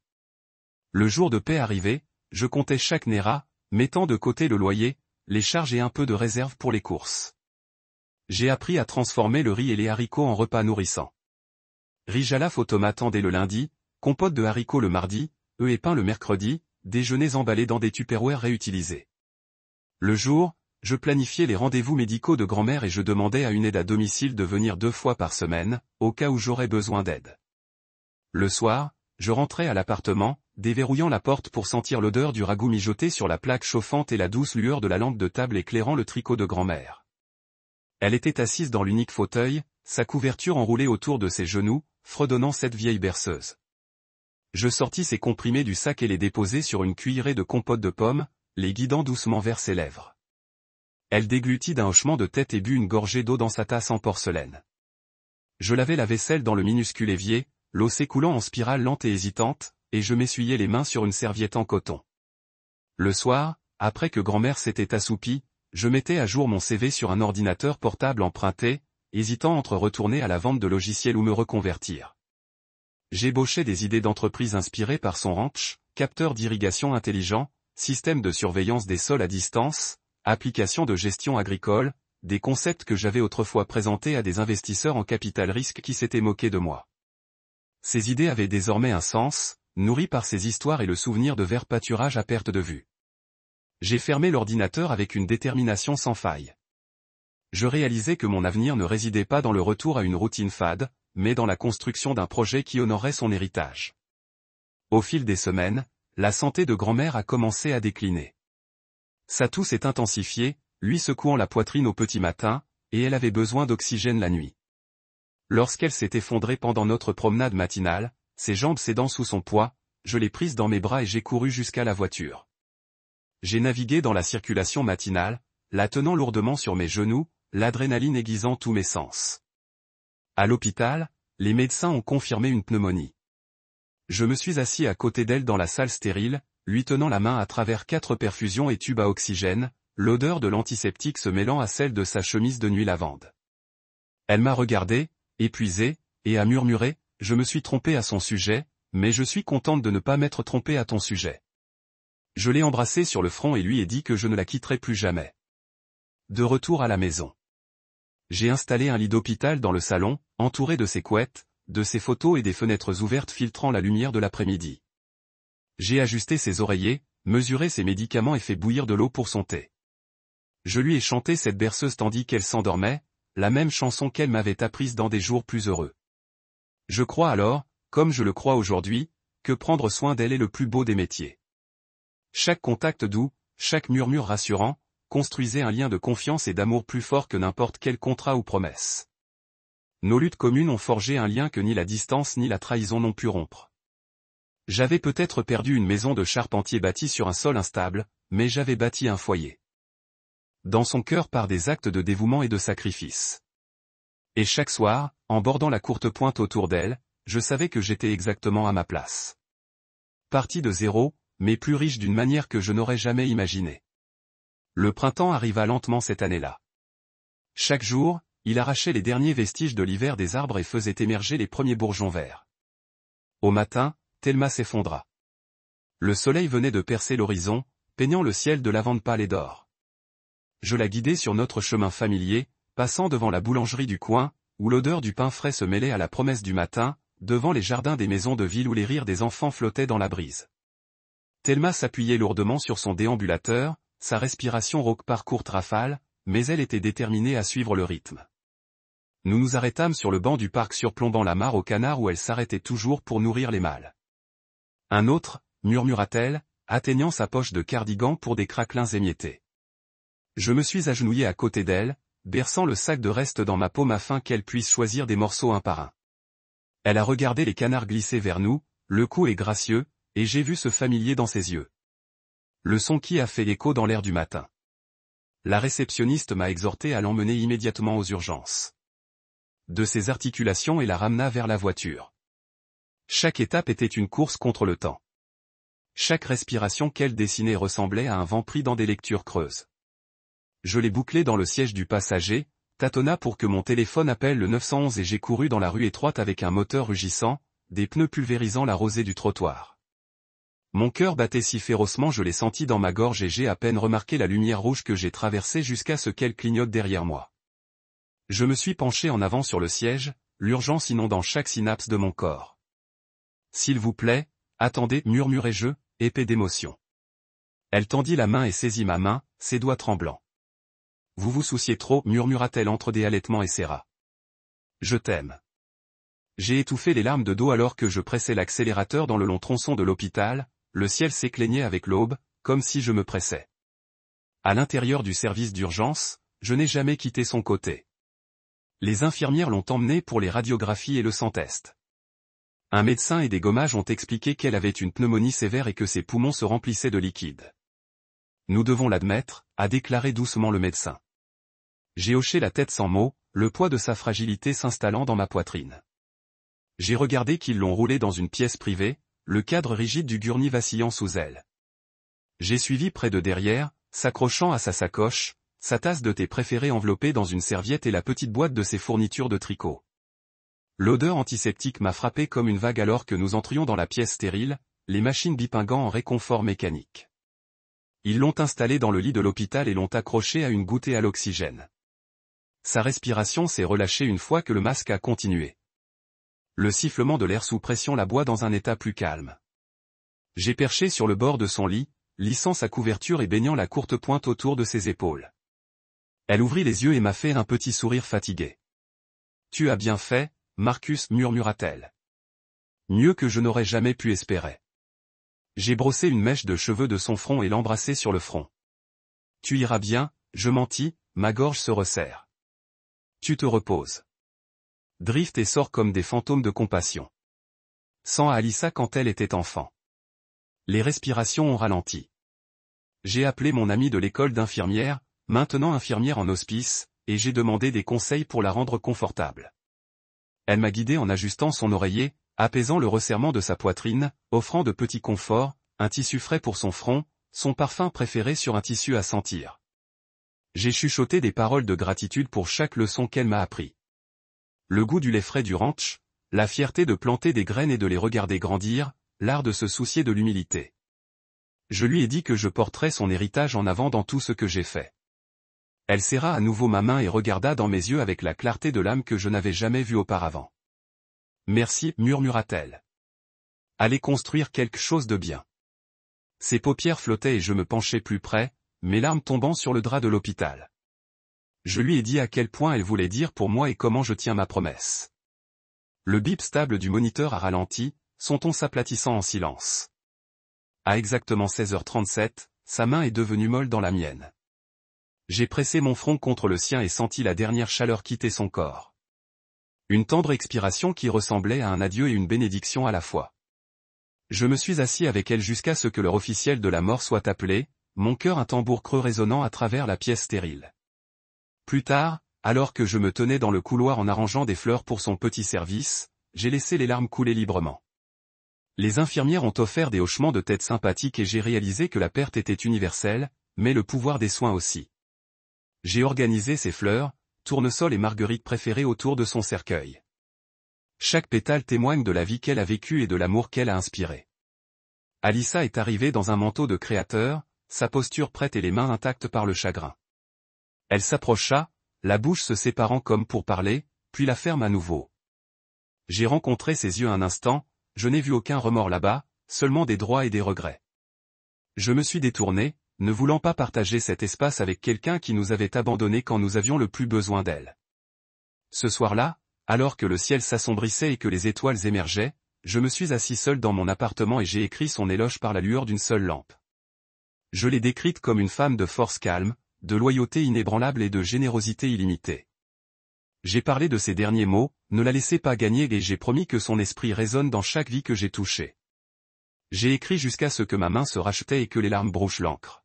Le jour de paie arrivait, je comptais chaque néra, mettant de côté le loyer, les charges et un peu de réserve pour les courses. J'ai appris à transformer le riz et les haricots en repas nourrissants. Riz jalaf aux tomates dès le lundi, compote de haricots le mardi, œufs et pain le mercredi, déjeuners emballés dans des tupperwares réutilisés. Le jour, je planifiais les rendez-vous médicaux de grand-mère et je demandais à une aide à domicile de venir 2 fois par semaine, au cas où j'aurais besoin d'aide. Le soir, je rentrais à l'appartement, déverrouillant la porte pour sentir l'odeur du ragoût mijoté sur la plaque chauffante et la douce lueur de la lampe de table éclairant le tricot de grand-mère. Elle était assise dans l'unique fauteuil, sa couverture enroulée autour de ses genoux, fredonnant cette vieille berceuse. Je sortis ses comprimés du sac et les déposai sur une cuillerée de compote de pommes, les guidant doucement vers ses lèvres. Elle déglutit d'un hochement de tête et but une gorgée d'eau dans sa tasse en porcelaine. Je lavai la vaisselle dans le minuscule évier, l'eau s'écoulant en spirale lente et hésitante, et je m'essuyais les mains sur une serviette en coton. Le soir, après que grand-mère s'était assoupie, je mettais à jour mon CV sur un ordinateur portable emprunté, hésitant entre retourner à la vente de logiciels ou me reconvertir. J'ébauchais des idées d'entreprise inspirées par son ranch, capteur d'irrigation intelligent, système de surveillance des sols à distance, application de gestion agricole, des concepts que j'avais autrefois présentés à des investisseurs en capital risque qui s'étaient moqués de moi. Ces idées avaient désormais un sens, nourries par ces histoires et le souvenir de verts pâturages à perte de vue. J'ai fermé l'ordinateur avec une détermination sans faille. Je réalisais que mon avenir ne résidait pas dans le retour à une routine fade, mais dans la construction d'un projet qui honorerait son héritage. Au fil des semaines, la santé de grand-mère a commencé à décliner. Sa toux s'est intensifiée, lui secouant la poitrine au petit matin, et elle avait besoin d'oxygène la nuit. Lorsqu'elle s'est effondrée pendant notre promenade matinale, ses jambes cédant sous son poids, je l'ai prise dans mes bras et j'ai couru jusqu'à la voiture. J'ai navigué dans la circulation matinale, la tenant lourdement sur mes genoux, l'adrénaline aiguisant tous mes sens. À l'hôpital, les médecins ont confirmé une pneumonie. Je me suis assis à côté d'elle dans la salle stérile, lui tenant la main à travers 4 perfusions et tubes à oxygène, l'odeur de l'antiseptique se mêlant à celle de sa chemise de nuit lavande. Elle m'a regardé, épuisé, et a murmuré, « Je me suis trompé à son sujet, mais je suis contente de ne pas m'être trompé à ton sujet. » Je l'ai embrassée sur le front et lui ai dit que je ne la quitterai plus jamais. De retour à la maison. J'ai installé un lit d'hôpital dans le salon, entouré de ses couettes, de ses photos et des fenêtres ouvertes filtrant la lumière de l'après-midi. J'ai ajusté ses oreillers, mesuré ses médicaments et fait bouillir de l'eau pour son thé. Je lui ai chanté cette berceuse tandis qu'elle s'endormait, la même chanson qu'elle m'avait apprise dans des jours plus heureux. Je crois alors, comme je le crois aujourd'hui, que prendre soin d'elle est le plus beau des métiers. Chaque contact doux, chaque murmure rassurant, construisait un lien de confiance et d'amour plus fort que n'importe quel contrat ou promesse. Nos luttes communes ont forgé un lien que ni la distance ni la trahison n'ont pu rompre. J'avais peut-être perdu une maison de charpentier bâtie sur un sol instable, mais j'avais bâti un foyer. Dans son cœur par des actes de dévouement et de sacrifice. Et chaque soir, en bordant la courte pointe autour d'elle, je savais que j'étais exactement à ma place. Parti de zéro, mais plus riche d'une manière que je n'aurais jamais imaginée. Le printemps arriva lentement cette année-là. Chaque jour, il arrachait les derniers vestiges de l'hiver des arbres et faisait émerger les premiers bourgeons verts. Au matin, Thelma s'effondra. Le soleil venait de percer l'horizon, peignant le ciel de lavande pâle et d'or. Je la guidai sur notre chemin familier, passant devant la boulangerie du coin, où l'odeur du pain frais se mêlait à la promesse du matin, devant les jardins des maisons de ville où les rires des enfants flottaient dans la brise. Thelma s'appuyait lourdement sur son déambulateur, sa respiration rauque par courtes rafales, mais elle était déterminée à suivre le rythme. Nous nous arrêtâmes sur le banc du parc surplombant la mare au canard où elle s'arrêtait toujours pour nourrir les mâles. Un autre, murmura-t-elle, atteignant sa poche de cardigan pour des craquelins émiettés. Je me suis agenouillé à côté d'elle, berçant le sac de reste dans ma paume afin qu'elle puisse choisir des morceaux un par un. Elle a regardé les canards glisser vers nous, le cou est gracieux, et j'ai vu ce familier dans ses yeux. Le son qui a fait écho dans l'air du matin. La réceptionniste m'a exhorté à l'emmener immédiatement aux urgences. De ses articulations et la ramena vers la voiture. Chaque étape était une course contre le temps. Chaque respiration qu'elle dessinait ressemblait à un vent pris dans des lectures creuses. Je l'ai bouclé dans le siège du passager, tâtonna pour que mon téléphone appelle le 911 et j'ai couru dans la rue étroite avec un moteur rugissant, des pneus pulvérisant la rosée du trottoir. Mon cœur battait si férocement je l'ai senti dans ma gorge et j'ai à peine remarqué la lumière rouge que j'ai traversée jusqu'à ce qu'elle clignote derrière moi. Je me suis penché en avant sur le siège, l'urgence inondant chaque synapse de mon corps. « S'il vous plaît, attendez, murmurai-je, épais d'émotion. Elle tendit la main et saisit ma main, ses doigts tremblants. « Vous vous souciez trop, murmura-t-elle entre des halètements et serra. « Je t'aime. » J'ai étouffé les larmes de dos alors que je pressais l'accélérateur dans le long tronçon de l'hôpital, le ciel s'éclaignait avec l'aube, comme si je me pressais. À l'intérieur du service d'urgence, je n'ai jamais quitté son côté. Les infirmières l'ont emmenée pour les radiographies et le sang-test. Un médecin et des gommages ont expliqué qu'elle avait une pneumonie sévère et que ses poumons se remplissaient de liquide. Nous devons l'admettre, a déclaré doucement le médecin. J'ai hoché la tête sans mot, le poids de sa fragilité s'installant dans ma poitrine. J'ai regardé qu'ils l'ont roulée dans une pièce privée, le cadre rigide du gurney vacillant sous elle. J'ai suivi près de derrière, s'accrochant à sa sacoche, sa tasse de thé préférée enveloppée dans une serviette et la petite boîte de ses fournitures de tricot. L'odeur antiseptique m'a frappé comme une vague alors que nous entrions dans la pièce stérile, les machines bipinguant en réconfort mécanique. Ils l'ont installée dans le lit de l'hôpital et l'ont accrochée à une goutée à l'oxygène. Sa respiration s'est relâchée une fois que le masque a continué. Le sifflement de l'air sous pression la boit dans un état plus calme. J'ai perché sur le bord de son lit, lissant sa couverture et baignant la courte pointe autour de ses épaules. Elle ouvrit les yeux et m'a fait un petit sourire fatigué. « Tu as bien fait, Marcus, murmura-t-elle. Mieux que je n'aurais jamais pu espérer. J'ai brossé une mèche de cheveux de son front et l'embrassé sur le front. Tu iras bien, je mentis, ma gorge se resserre. Tu te reposes. Drift et sort comme des fantômes de compassion. Sans à Alyssa quand elle était enfant. Les respirations ont ralenti. J'ai appelé mon amie de l'école d'infirmière, maintenant infirmière en hospice, et j'ai demandé des conseils pour la rendre confortable. Elle m'a guidé en ajustant son oreiller, apaisant le resserrement de sa poitrine, offrant de petits conforts, un tissu frais pour son front, son parfum préféré sur un tissu à sentir. J'ai chuchoté des paroles de gratitude pour chaque leçon qu'elle m'a appris. Le goût du lait frais du ranch, la fierté de planter des graines et de les regarder grandir, l'art de se soucier de l'humilité. Je lui ai dit que je porterais son héritage en avant dans tout ce que j'ai fait. Elle serra à nouveau ma main et regarda dans mes yeux avec la clarté de l'âme que je n'avais jamais vue auparavant. Merci, murmura-t-elle. Allez construire quelque chose de bien. Ses paupières flottaient et je me penchai plus près, mes larmes tombant sur le drap de l'hôpital. Je lui ai dit à quel point elle voulait dire pour moi et comment je tiens ma promesse. Le bip stable du moniteur a ralenti, son ton s'aplatissant en silence. À exactement 16h37, sa main est devenue molle dans la mienne. J'ai pressé mon front contre le sien et senti la dernière chaleur quitter son corps. Une tendre expiration qui ressemblait à un adieu et une bénédiction à la fois. Je me suis assis avec elle jusqu'à ce que l'heure officielle de la mort soit appelée, mon cœur un tambour creux résonnant à travers la pièce stérile. Plus tard, alors que je me tenais dans le couloir en arrangeant des fleurs pour son petit service, j'ai laissé les larmes couler librement. Les infirmières ont offert des hochements de tête sympathiques et j'ai réalisé que la perte était universelle, mais le pouvoir des soins aussi. J'ai organisé ses fleurs, tournesol et marguerites préférées autour de son cercueil. Chaque pétale témoigne de la vie qu'elle a vécue et de l'amour qu'elle a inspiré. Alyssa est arrivée dans un manteau de créateur, sa posture prête et les mains intactes par le chagrin. Elle s'approcha, la bouche se séparant comme pour parler, puis la ferme à nouveau. J'ai rencontré ses yeux un instant, je n'ai vu aucun remords là-bas, seulement des droits et des regrets. Je me suis détourné, ne voulant pas partager cet espace avec quelqu'un qui nous avait abandonnés quand nous avions le plus besoin d'elle. Ce soir-là, alors que le ciel s'assombrissait et que les étoiles émergeaient, je me suis assis seul dans mon appartement et j'ai écrit son éloge par la lueur d'une seule lampe. Je l'ai décrite comme une femme de force calme, de loyauté inébranlable et de générosité illimitée. J'ai parlé de ces derniers mots, ne la laissez pas gagner et j'ai promis que son esprit résonne dans chaque vie que j'ai touchée. J'ai écrit jusqu'à ce que ma main se rachetait et que les larmes brouchent l'encre.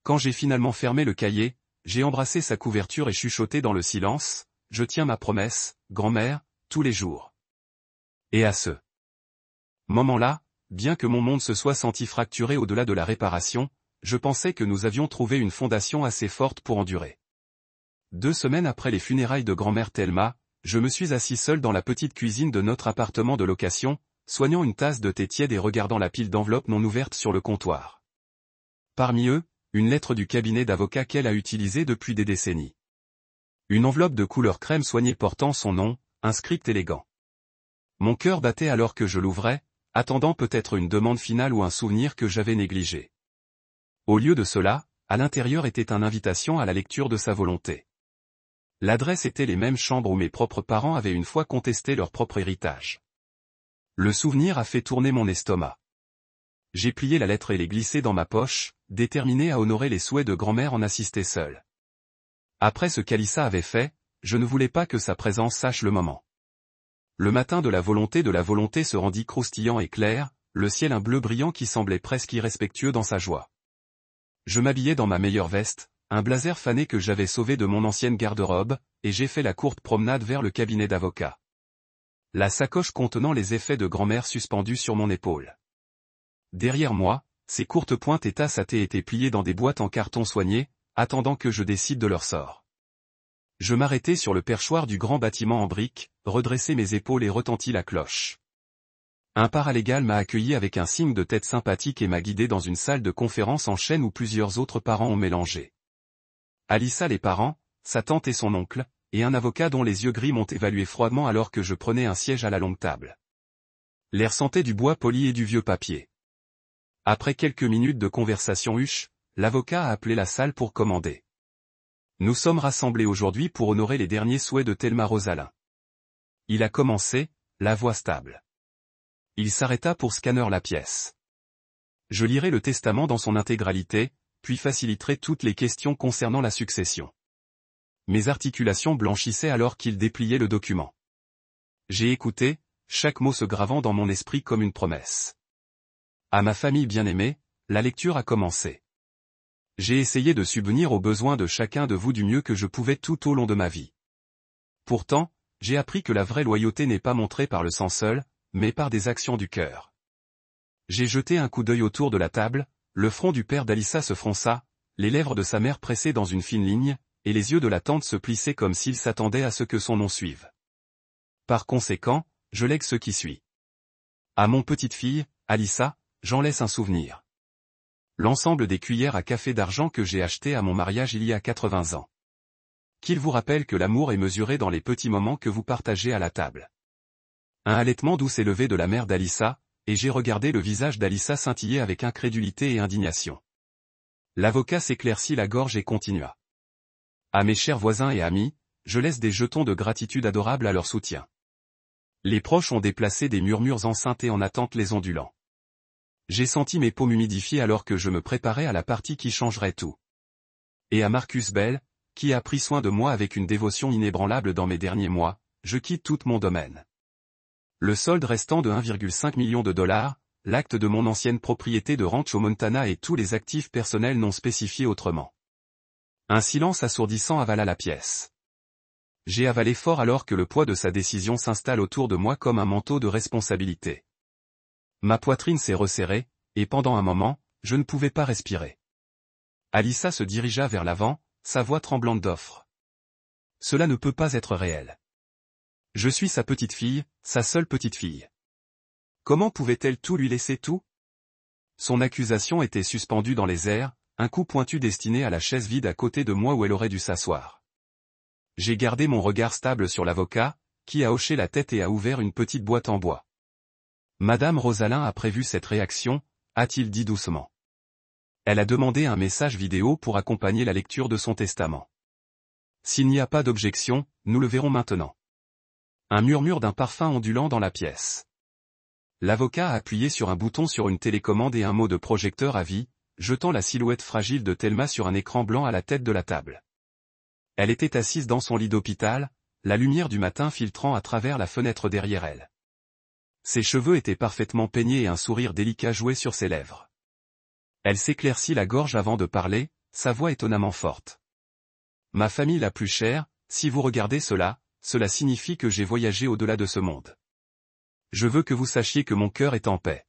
Quand j'ai finalement fermé le cahier, j'ai embrassé sa couverture et chuchoté dans le silence, je tiens ma promesse, grand-mère, tous les jours. Et à ce moment-là, bien que mon monde se soit senti fracturé au-delà de la réparation, je pensais que nous avions trouvé une fondation assez forte pour endurer. 2 semaines après les funérailles de grand-mère Thelma, je me suis assis seul dans la petite cuisine de notre appartement de location, soignant une tasse de thé tiède et regardant la pile d'enveloppes non ouvertes sur le comptoir. Parmi eux, une lettre du cabinet d'avocat qu'elle a utilisé depuis des décennies. Une enveloppe de couleur crème soignée portant son nom, un script élégant. Mon cœur battait alors que je l'ouvrais, attendant peut-être une demande finale ou un souvenir que j'avais négligé. Au lieu de cela, à l'intérieur était une invitation à la lecture de sa volonté. L'adresse était les mêmes chambres où mes propres parents avaient une fois contesté leur propre héritage. Le souvenir a fait tourner mon estomac. J'ai plié la lettre et l'ai glissée dans ma poche, déterminé à honorer les souhaits de grand-mère en assister seul. Après ce qu'Alyssa avait fait, je ne voulais pas que sa présence sache le moment. Le matin de la volonté se rendit croustillant et clair, le ciel un bleu brillant qui semblait presque irrespectueux dans sa joie. Je m'habillai dans ma meilleure veste, un blazer fané que j'avais sauvé de mon ancienne garde-robe, et j'ai fait la courte promenade vers le cabinet d'avocat. La sacoche contenant les effets de grand-mère suspendus sur mon épaule. Derrière moi, ces courtes pointes et tasses à thé étaient pliées dans des boîtes en carton soignées, attendant que je décide de leur sort. Je m'arrêtai sur le perchoir du grand bâtiment en briques, redressai mes épaules et retentit la cloche. Un paralégal m'a accueilli avec un signe de tête sympathique et m'a guidé dans une salle de conférence en chaîne où plusieurs autres parents ont mélangé. Alyssa les parents, sa tante et son oncle, et un avocat dont les yeux gris m'ont évalué froidement alors que je prenais un siège à la longue table. L'air sentait du bois poli et du vieux papier. Après quelques minutes de conversation huche, l'avocat a appelé la salle pour commander. Nous sommes rassemblés aujourd'hui pour honorer les derniers souhaits de Thelma Rosalin. Il a commencé, la voix stable. Il s'arrêta pour scanner la pièce. Je lirai le testament dans son intégralité, puis faciliterai toutes les questions concernant la succession. Mes articulations blanchissaient alors qu'il dépliait le document. J'ai écouté, chaque mot se gravant dans mon esprit comme une promesse. À ma famille bien-aimée, la lecture a commencé. J'ai essayé de subvenir aux besoins de chacun de vous du mieux que je pouvais tout au long de ma vie. Pourtant, j'ai appris que la vraie loyauté n'est pas montrée par le sang seul, mais par des actions du cœur. J'ai jeté un coup d'œil autour de la table, le front du père d'Alyssa se fronça, les lèvres de sa mère pressées dans une fine ligne, et les yeux de la tante se plissaient comme s'il s'attendait à ce que son nom suive. Par conséquent, je lègue ce qui suit. À mon petite-fille, Alyssa, j'en laisse un souvenir. L'ensemble des cuillères à café d'argent que j'ai achetées à mon mariage il y a 80 ans. Qu'il vous rappelle que l'amour est mesuré dans les petits moments que vous partagez à la table. Un halètement doux s'est levé de la mère d'Alyssa, et j'ai regardé le visage d'Alyssa scintiller avec incrédulité et indignation. L'avocat s'éclaircit la gorge et continua. À mes chers voisins et amis, je laisse des jetons de gratitude adorables à leur soutien. Les proches ont déplacé des murmures enceintes et en attente les ondulants. J'ai senti mes paumes humidifiées alors que je me préparais à la partie qui changerait tout. Et à Marcus Bell, qui a pris soin de moi avec une dévotion inébranlable dans mes derniers mois, je quitte tout mon domaine. Le solde restant de 1,5 million de dollars, l'acte de mon ancienne propriété de ranch au Montana et tous les actifs personnels non spécifiés autrement. Un silence assourdissant avala la pièce. J'ai avalé fort alors que le poids de sa décision s'installe autour de moi comme un manteau de responsabilité. Ma poitrine s'est resserrée, et pendant un moment, je ne pouvais pas respirer. Alyssa se dirigea vers l'avant, sa voix tremblante d'offre. Cela ne peut pas être réel. Je suis sa petite-fille, sa seule petite-fille. Comment pouvait-elle tout lui laisser tout? Son accusation était suspendue dans les airs, un coup pointu destiné à la chaise vide à côté de moi où elle aurait dû s'asseoir. J'ai gardé mon regard stable sur l'avocat, qui a hoché la tête et a ouvert une petite boîte en bois. Madame Rosalin a prévu cette réaction, a-t-il dit doucement. Elle a demandé un message vidéo pour accompagner la lecture de son testament. S'il n'y a pas d'objection, nous le verrons maintenant. Un murmure d'un parfum ondulant dans la pièce. L'avocat a appuyé sur un bouton sur une télécommande et un mot de projecteur à vie, jetant la silhouette fragile de Thelma sur un écran blanc à la tête de la table. Elle était assise dans son lit d'hôpital, la lumière du matin filtrant à travers la fenêtre derrière elle. Ses cheveux étaient parfaitement peignés et un sourire délicat jouait sur ses lèvres. Elle s'éclaircit la gorge avant de parler, sa voix étonnamment forte. Ma famille la plus chère, si vous regardez cela, cela signifie que j'ai voyagé au-delà de ce monde. Je veux que vous sachiez que mon cœur est en paix.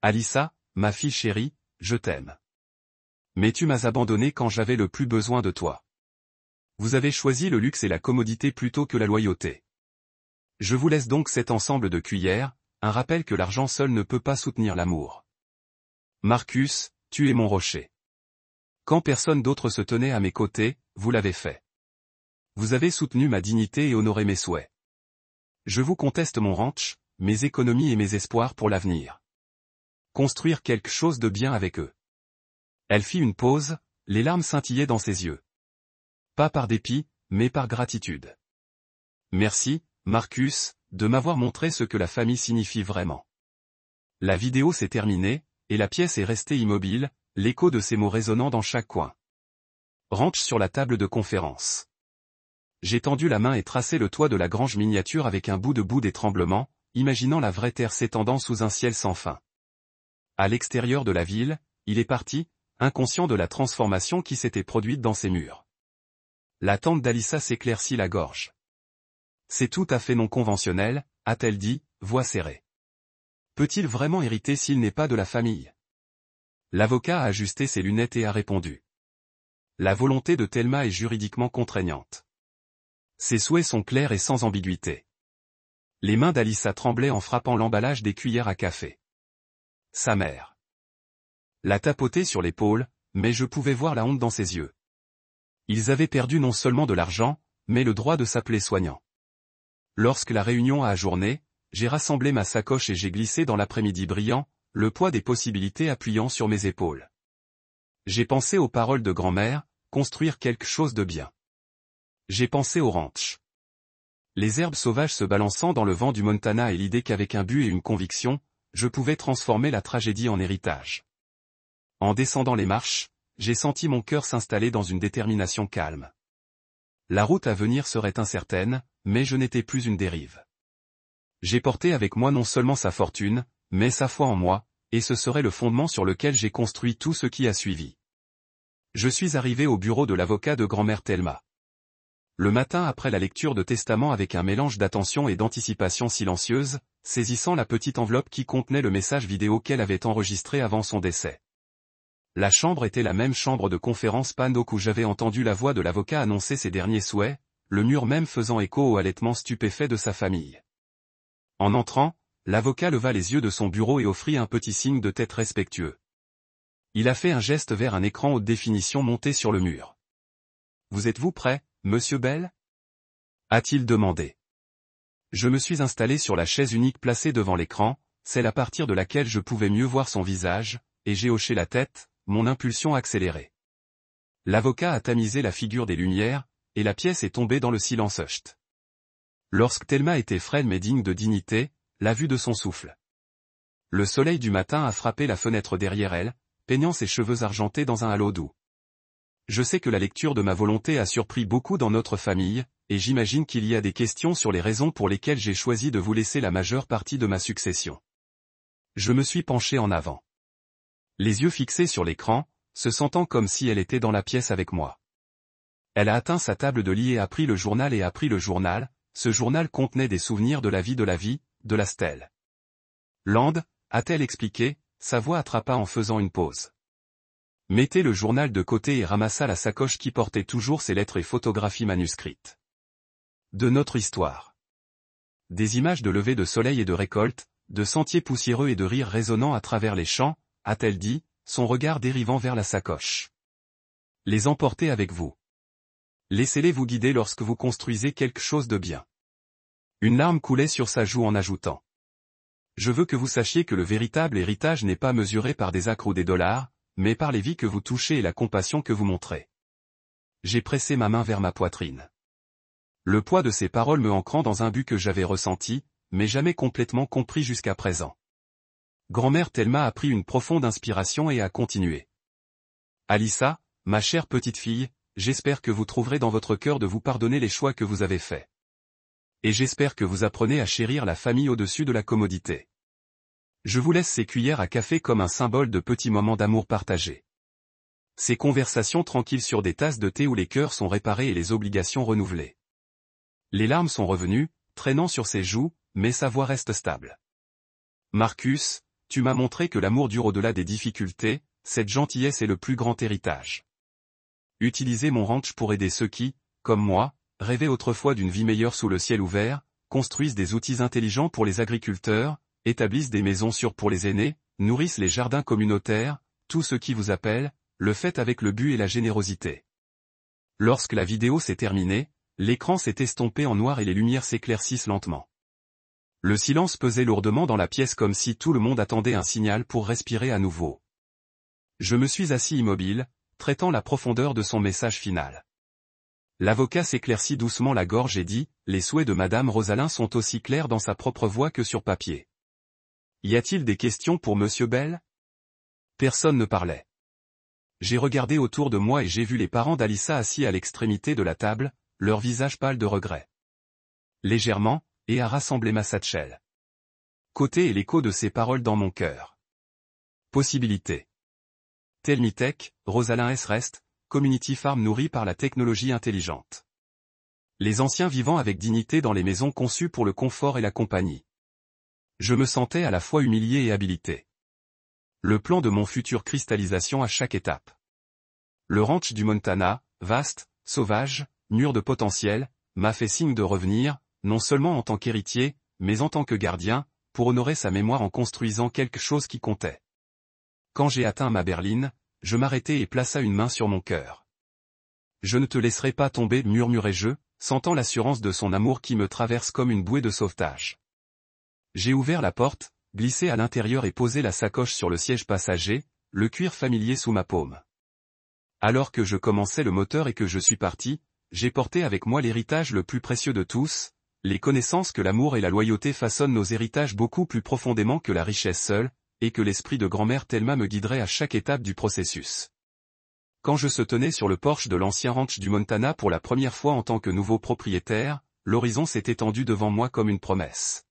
Alyssa, ma fille chérie, je t'aime. Mais tu m'as abandonné quand j'avais le plus besoin de toi. Vous avez choisi le luxe et la commodité plutôt que la loyauté. Je vous laisse donc cet ensemble de cuillères, un rappel que l'argent seul ne peut pas soutenir l'amour. Marcus, tu es mon rocher. Quand personne d'autre se tenait à mes côtés, vous l'avez fait. Vous avez soutenu ma dignité et honoré mes souhaits. Je vous conteste mon ranch, mes économies et mes espoirs pour l'avenir. Construire quelque chose de bien avec eux. Elle fit une pause, les larmes scintillaient dans ses yeux. Pas par dépit, mais par gratitude. Merci, Marcus, de m'avoir montré ce que la famille signifie vraiment. La vidéo s'est terminée, et la pièce est restée immobile, l'écho de ces mots résonnant dans chaque coin. Ranch sur la table de conférence. J'ai tendu la main et tracé le toit de la grange miniature avec un bout des tremblements, imaginant la vraie terre s'étendant sous un ciel sans fin. À l'extérieur de la ville, il est parti, inconscient de la transformation qui s'était produite dans ses murs. La tante d'Alyssa s'éclaircit la gorge. C'est tout à fait non conventionnel, a-t-elle dit, voix serrée. Peut-il vraiment hériter s'il n'est pas de la famille? L'avocat a ajusté ses lunettes et a répondu. La volonté de Thelma est juridiquement contraignante. Ses souhaits sont clairs et sans ambiguïté. Les mains d'Alyssa tremblaient en frappant l'emballage des cuillères à café. Sa mère l'a tapoté sur l'épaule, mais je pouvais voir la honte dans ses yeux. Ils avaient perdu non seulement de l'argent, mais le droit de s'appeler soignant. Lorsque la réunion a ajourné, j'ai rassemblé ma sacoche et j'ai glissé dans l'après-midi brillant, le poids des possibilités appuyant sur mes épaules. J'ai pensé aux paroles de grand-mère, construire quelque chose de bien. J'ai pensé au ranch. Les herbes sauvages se balançant dans le vent du Montana et l'idée qu'avec un but et une conviction, je pouvais transformer la tragédie en héritage. En descendant les marches, j'ai senti mon cœur s'installer dans une détermination calme. La route à venir serait incertaine, mais je n'étais plus une dérive. J'ai porté avec moi non seulement sa fortune, mais sa foi en moi, et ce serait le fondement sur lequel j'ai construit tout ce qui a suivi. Je suis arrivé au bureau de l'avocat de grand-mère Thelma. Le matin après la lecture de testament avec un mélange d'attention et d'anticipation silencieuse, saisissant la petite enveloppe qui contenait le message vidéo qu'elle avait enregistré avant son décès. La chambre était la même chambre de conférence Pandoc où j'avais entendu la voix de l'avocat annoncer ses derniers souhaits, le mur même faisant écho au halètement stupéfait de sa famille. En entrant, l'avocat leva les yeux de son bureau et offrit un petit signe de tête respectueux. Il a fait un geste vers un écran haute définition monté sur le mur. « Vous êtes-vous prêt, monsieur Bell ?» a-t-il demandé. Je me suis installé sur la chaise unique placée devant l'écran, celle à partir de laquelle je pouvais mieux voir son visage, et j'ai hoché la tête, mon impulsion accélérée. L'avocat a tamisé la figure des lumières, et la pièce est tombée dans le silence hushed. Lorsque Thelma était frêle mais digne de dignité, la vue de son souffle. Le soleil du matin a frappé la fenêtre derrière elle, peignant ses cheveux argentés dans un halo doux. Je sais que la lecture de ma volonté a surpris beaucoup dans notre famille, et j'imagine qu'il y a des questions sur les raisons pour lesquelles j'ai choisi de vous laisser la majeure partie de ma succession. Je me suis penché en avant. Les yeux fixés sur l'écran, se sentant comme si elle était dans la pièce avec moi. Elle a atteint sa table de lit et a pris le journal, ce journal contenait des souvenirs de la vie, de la stèle. Land, a-t-elle expliqué, sa voix attrapa en faisant une pause. Mettez le journal de côté et ramassa la sacoche qui portait toujours ses lettres et photographies manuscrites. De notre histoire. Des images de lever de soleil et de récolte, de sentiers poussiéreux et de rires résonnant à travers les champs, a-t-elle dit, son regard dérivant vers la sacoche. Les emportez avec vous. Laissez-les vous guider lorsque vous construisez quelque chose de bien. Une larme coulait sur sa joue en ajoutant. Je veux que vous sachiez que le véritable héritage n'est pas mesuré par des acres ou des dollars, mais par les vies que vous touchez et la compassion que vous montrez. J'ai pressé ma main vers ma poitrine. Le poids de ces paroles me ancrant dans un but que j'avais ressenti, mais jamais complètement compris jusqu'à présent. Grand-mère Thelma a pris une profonde inspiration et a continué. Alyssa, ma chère petite fille, j'espère que vous trouverez dans votre cœur de vous pardonner les choix que vous avez faits. Et j'espère que vous apprenez à chérir la famille au-dessus de la commodité. Je vous laisse ces cuillères à café comme un symbole de petits moments d'amour partagés. Ces conversations tranquilles sur des tasses de thé où les cœurs sont réparés et les obligations renouvelées. Les larmes sont revenues, traînant sur ses joues, mais sa voix reste stable. Marcus, tu m'as montré que l'amour dure au-delà des difficultés, cette gentillesse est le plus grand héritage. Utilisez mon ranch pour aider ceux qui, comme moi, rêvaient autrefois d'une vie meilleure sous le ciel ouvert, construisent des outils intelligents pour les agriculteurs, établissent des maisons sûres pour les aînés, nourrissent les jardins communautaires, tout ce qui vous appelle, le faites avec le but et la générosité. Lorsque la vidéo s'est terminée, l'écran s'est estompé en noir et les lumières s'éclaircissent lentement. Le silence pesait lourdement dans la pièce comme si tout le monde attendait un signal pour respirer à nouveau. Je me suis assis immobile, traitant la profondeur de son message final. L'avocat s'éclaircit doucement la gorge et dit, les souhaits de Madame Rosalyn sont aussi clairs dans sa propre voix que sur papier. Y a-t-il des questions pour Monsieur Bell? Personne ne parlait. J'ai regardé autour de moi et j'ai vu les parents d'Alyssa assis à l'extrémité de la table, leur visage pâle de regret. Légèrement, et a rassemblé ma satchel. Côté et l'écho de ces paroles dans mon cœur. Possibilité. Telmitech, Rosalyn S. Rest, Community Farm nourrie par la technologie intelligente. Les anciens vivant avec dignité dans les maisons conçues pour le confort et la compagnie. Je me sentais à la fois humilié et habilité. Le plan de mon futur cristallisation à chaque étape. Le ranch du Montana, vaste, sauvage, mûr de potentiel, m'a fait signe de revenir, non seulement en tant qu'héritier, mais en tant que gardien, pour honorer sa mémoire en construisant quelque chose qui comptait. Quand j'ai atteint ma berline, je m'arrêtai et plaça une main sur mon cœur. Je ne te laisserai pas tomber, murmurai-je, sentant l'assurance de son amour qui me traverse comme une bouée de sauvetage. J'ai ouvert la porte, glissé à l'intérieur et posé la sacoche sur le siège passager, le cuir familier sous ma paume. Alors que je commençais le moteur et que je suis parti, j'ai porté avec moi l'héritage le plus précieux de tous, les connaissances que l'amour et la loyauté façonnent nos héritages beaucoup plus profondément que la richesse seule, et que l'esprit de grand-mère Thelma me guiderait à chaque étape du processus. Quand je se tenais sur le porche de l'ancien ranch du Montana pour la première fois en tant que nouveau propriétaire, l'horizon s'est étendu devant moi comme une promesse.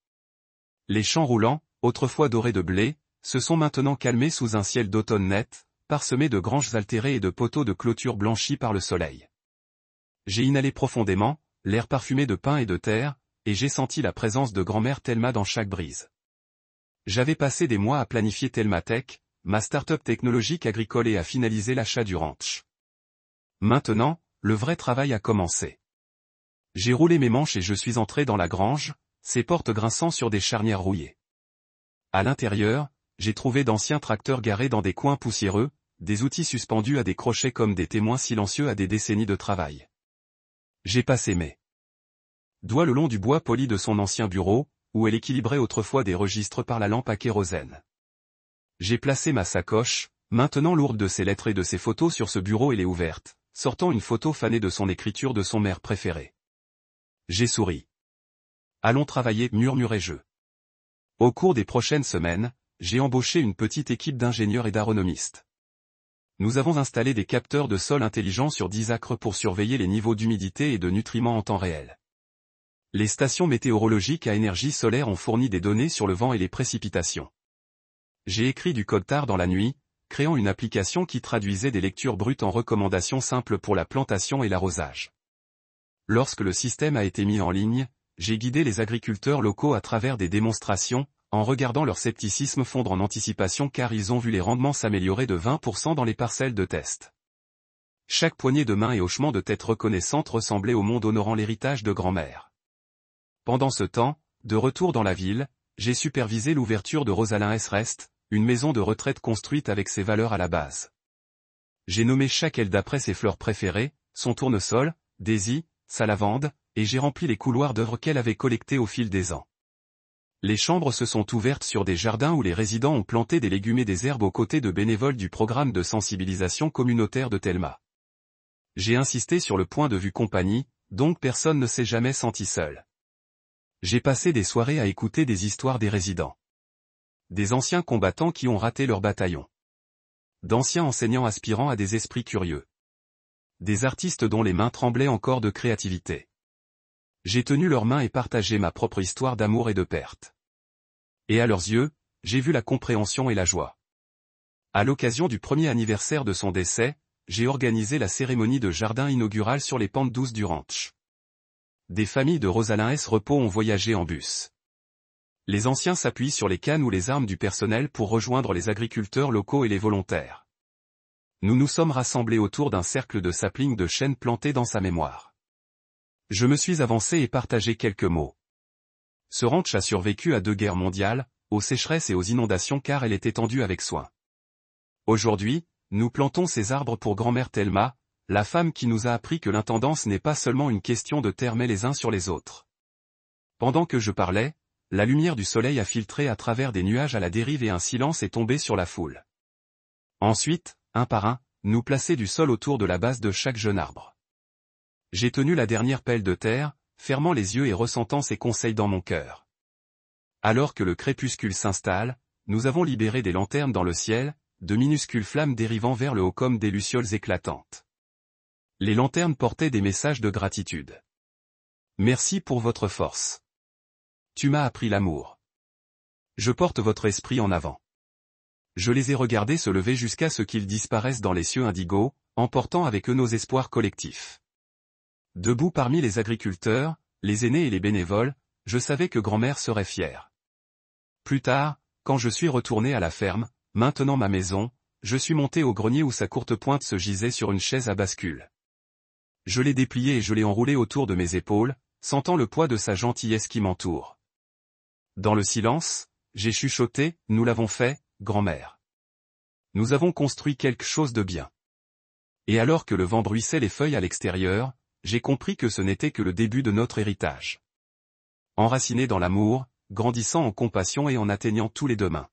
Les champs roulants, autrefois dorés de blé, se sont maintenant calmés sous un ciel d'automne net, parsemé de granges altérées et de poteaux de clôture blanchis par le soleil. J'ai inhalé profondément, l'air parfumé de pin et de terre, et j'ai senti la présence de grand-mère Thelma dans chaque brise. J'avais passé des mois à planifier Thelma Tech, ma start-up technologique agricole, et à finaliser l'achat du ranch. Maintenant, le vrai travail a commencé. J'ai roulé mes manches et je suis entré dans la grange, ses portes grinçant sur des charnières rouillées. À l'intérieur, j'ai trouvé d'anciens tracteurs garés dans des coins poussiéreux, des outils suspendus à des crochets comme des témoins silencieux à des décennies de travail. J'ai passé mes doigts le long du bois poli de son ancien bureau, où elle équilibrait autrefois des registres par la lampe à kérosène. J'ai placé ma sacoche, maintenant lourde de ses lettres et de ses photos, sur ce bureau et l'ai ouverte, sortant une photo fanée de son écriture de son maire préféré. J'ai souri. Allons travailler, murmurai-je. Au cours des prochaines semaines, j'ai embauché une petite équipe d'ingénieurs et d'agronomistes. Nous avons installé des capteurs de sol intelligents sur 10 acres pour surveiller les niveaux d'humidité et de nutriments en temps réel. Les stations météorologiques à énergie solaire ont fourni des données sur le vent et les précipitations. J'ai écrit du code tard dans la nuit, créant une application qui traduisait des lectures brutes en recommandations simples pour la plantation et l'arrosage. Lorsque le système a été mis en ligne, j'ai guidé les agriculteurs locaux à travers des démonstrations, en regardant leur scepticisme fondre en anticipation car ils ont vu les rendements s'améliorer de 20% dans les parcelles de test. Chaque poignée de main et hochement de tête reconnaissante ressemblait au monde honorant l'héritage de grand-mère. Pendant ce temps, de retour dans la ville, j'ai supervisé l'ouverture de Rosalind S. Rest, une maison de retraite construite avec ses valeurs à la base. J'ai nommé chaque aile d'après ses fleurs préférées, son tournesol, Daisy, sa lavande, et j'ai rempli les couloirs d'œuvres qu'elle avait collectées au fil des ans. Les chambres se sont ouvertes sur des jardins où les résidents ont planté des légumes et des herbes aux côtés de bénévoles du programme de sensibilisation communautaire de Thelma. J'ai insisté sur le point de vue compagnie, donc personne ne s'est jamais senti seul. J'ai passé des soirées à écouter des histoires des résidents. Des anciens combattants qui ont raté leur bataillon. D'anciens enseignants aspirant à des esprits curieux. Des artistes dont les mains tremblaient encore de créativité. J'ai tenu leurs mains et partagé ma propre histoire d'amour et de perte. Et à leurs yeux, j'ai vu la compréhension et la joie. À l'occasion du premier anniversaire de son décès, j'ai organisé la cérémonie de jardin inaugurale sur les pentes douces du ranch. Des familles de Rosalind S. Repos ont voyagé en bus. Les anciens s'appuient sur les cannes ou les armes du personnel pour rejoindre les agriculteurs locaux et les volontaires. Nous nous sommes rassemblés autour d'un cercle de saplings de chêne plantés dans sa mémoire. Je me suis avancé et partagé quelques mots. Ce ranch a survécu à 2 guerres mondiales, aux sécheresses et aux inondations car elle est étendue avec soin. Aujourd'hui, nous plantons ces arbres pour grand-mère Thelma, la femme qui nous a appris que l'intendance n'est pas seulement une question de terre mais les uns sur les autres. Pendant que je parlais, la lumière du soleil a filtré à travers des nuages à la dérive et un silence est tombé sur la foule. Ensuite, un par un, nous placer du sol autour de la base de chaque jeune arbre. J'ai tenu la dernière pelle de terre, fermant les yeux et ressentant ses conseils dans mon cœur. Alors que le crépuscule s'installe, nous avons libéré des lanternes dans le ciel, de minuscules flammes dérivant vers le haut comme des lucioles éclatantes. Les lanternes portaient des messages de gratitude. Merci pour votre force. Tu m'as appris l'amour. Je porte votre esprit en avant. Je les ai regardés se lever jusqu'à ce qu'ils disparaissent dans les cieux indigos, emportant avec eux nos espoirs collectifs. Debout parmi les agriculteurs, les aînés et les bénévoles, je savais que grand-mère serait fière. Plus tard, quand je suis retourné à la ferme, maintenant ma maison, je suis monté au grenier où sa courte pointe se gisait sur une chaise à bascule. Je l'ai dépliée et je l'ai enroulée autour de mes épaules, sentant le poids de sa gentillesse qui m'entoure. Dans le silence, j'ai chuchoté, nous l'avons fait, grand-mère. Nous avons construit quelque chose de bien. Et alors que le vent bruissait les feuilles à l'extérieur, j'ai compris que ce n'était que le début de notre héritage. Enraciné dans l'amour, grandissant en compassion et en atteignant tous les demain.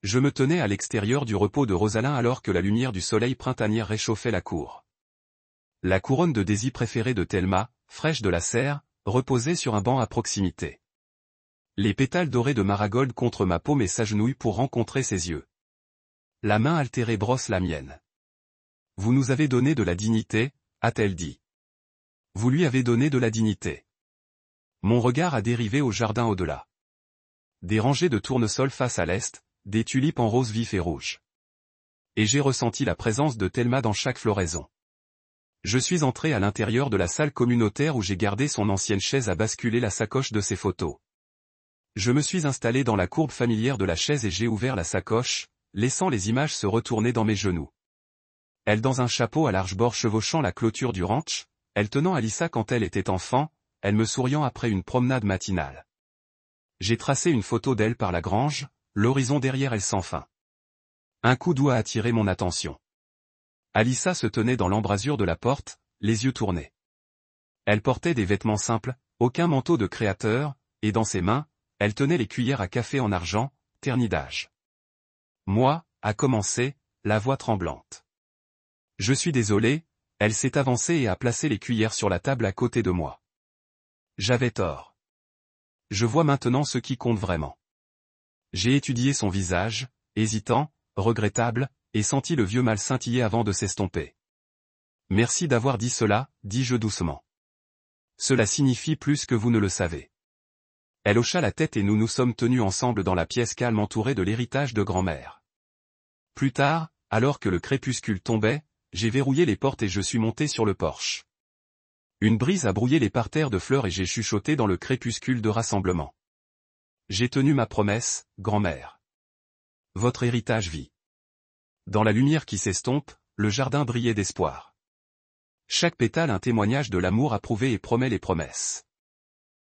Je me tenais à l'extérieur du repos de Rosalind alors que la lumière du soleil printanier réchauffait la cour. La couronne de Daisy préférée de Thelma, fraîche de la serre, reposait sur un banc à proximité. Les pétales dorés de marigold contre ma paume et s'agenouille pour rencontrer ses yeux. La main altérée brosse la mienne. Vous nous avez donné de la dignité, a-t-elle dit. Vous lui avez donné de la dignité. Mon regard a dérivé au jardin au-delà. Des rangées de tournesols face à l'est, des tulipes en rose vif et rouge. Et j'ai ressenti la présence de Thelma dans chaque floraison. Je suis entré à l'intérieur de la salle communautaire où j'ai gardé son ancienne chaise à basculer la sacoche de ses photos. Je me suis installé dans la courbe familière de la chaise et j'ai ouvert la sacoche, laissant les images se retourner dans mes genoux. Elle dans un chapeau à large bord chevauchant la clôture du ranch, elle tenant Alyssa quand elle était enfant, elle me souriant après une promenade matinale. J'ai tracé une photo d'elle par la grange, l'horizon derrière elle sans fin. Un coup doux a attiré mon attention. Alyssa se tenait dans l'embrasure de la porte, les yeux tournés. Elle portait des vêtements simples, aucun manteau de créateur, et dans ses mains, elle tenait les cuillères à café en argent, ternies d'âge. Moi, a commencé, la voix tremblante. Je suis désolé, elle s'est avancée et a placé les cuillères sur la table à côté de moi. J'avais tort. Je vois maintenant ce qui compte vraiment. J'ai étudié son visage, hésitant, regrettable, et senti le vieux mal scintiller avant de s'estomper. Merci d'avoir dit cela, dis-je doucement. Cela signifie plus que vous ne le savez. Elle hocha la tête et nous nous sommes tenus ensemble dans la pièce calme entourée de l'héritage de grand-mère. Plus tard, alors que le crépuscule tombait, j'ai verrouillé les portes et je suis monté sur le porche. Une brise a brouillé les parterres de fleurs et j'ai chuchoté dans le crépuscule de rassemblement. J'ai tenu ma promesse, grand-mère. Votre héritage vit. Dans la lumière qui s'estompe, le jardin brillait d'espoir. Chaque pétale un témoignage de l'amour approuvé et promet les promesses.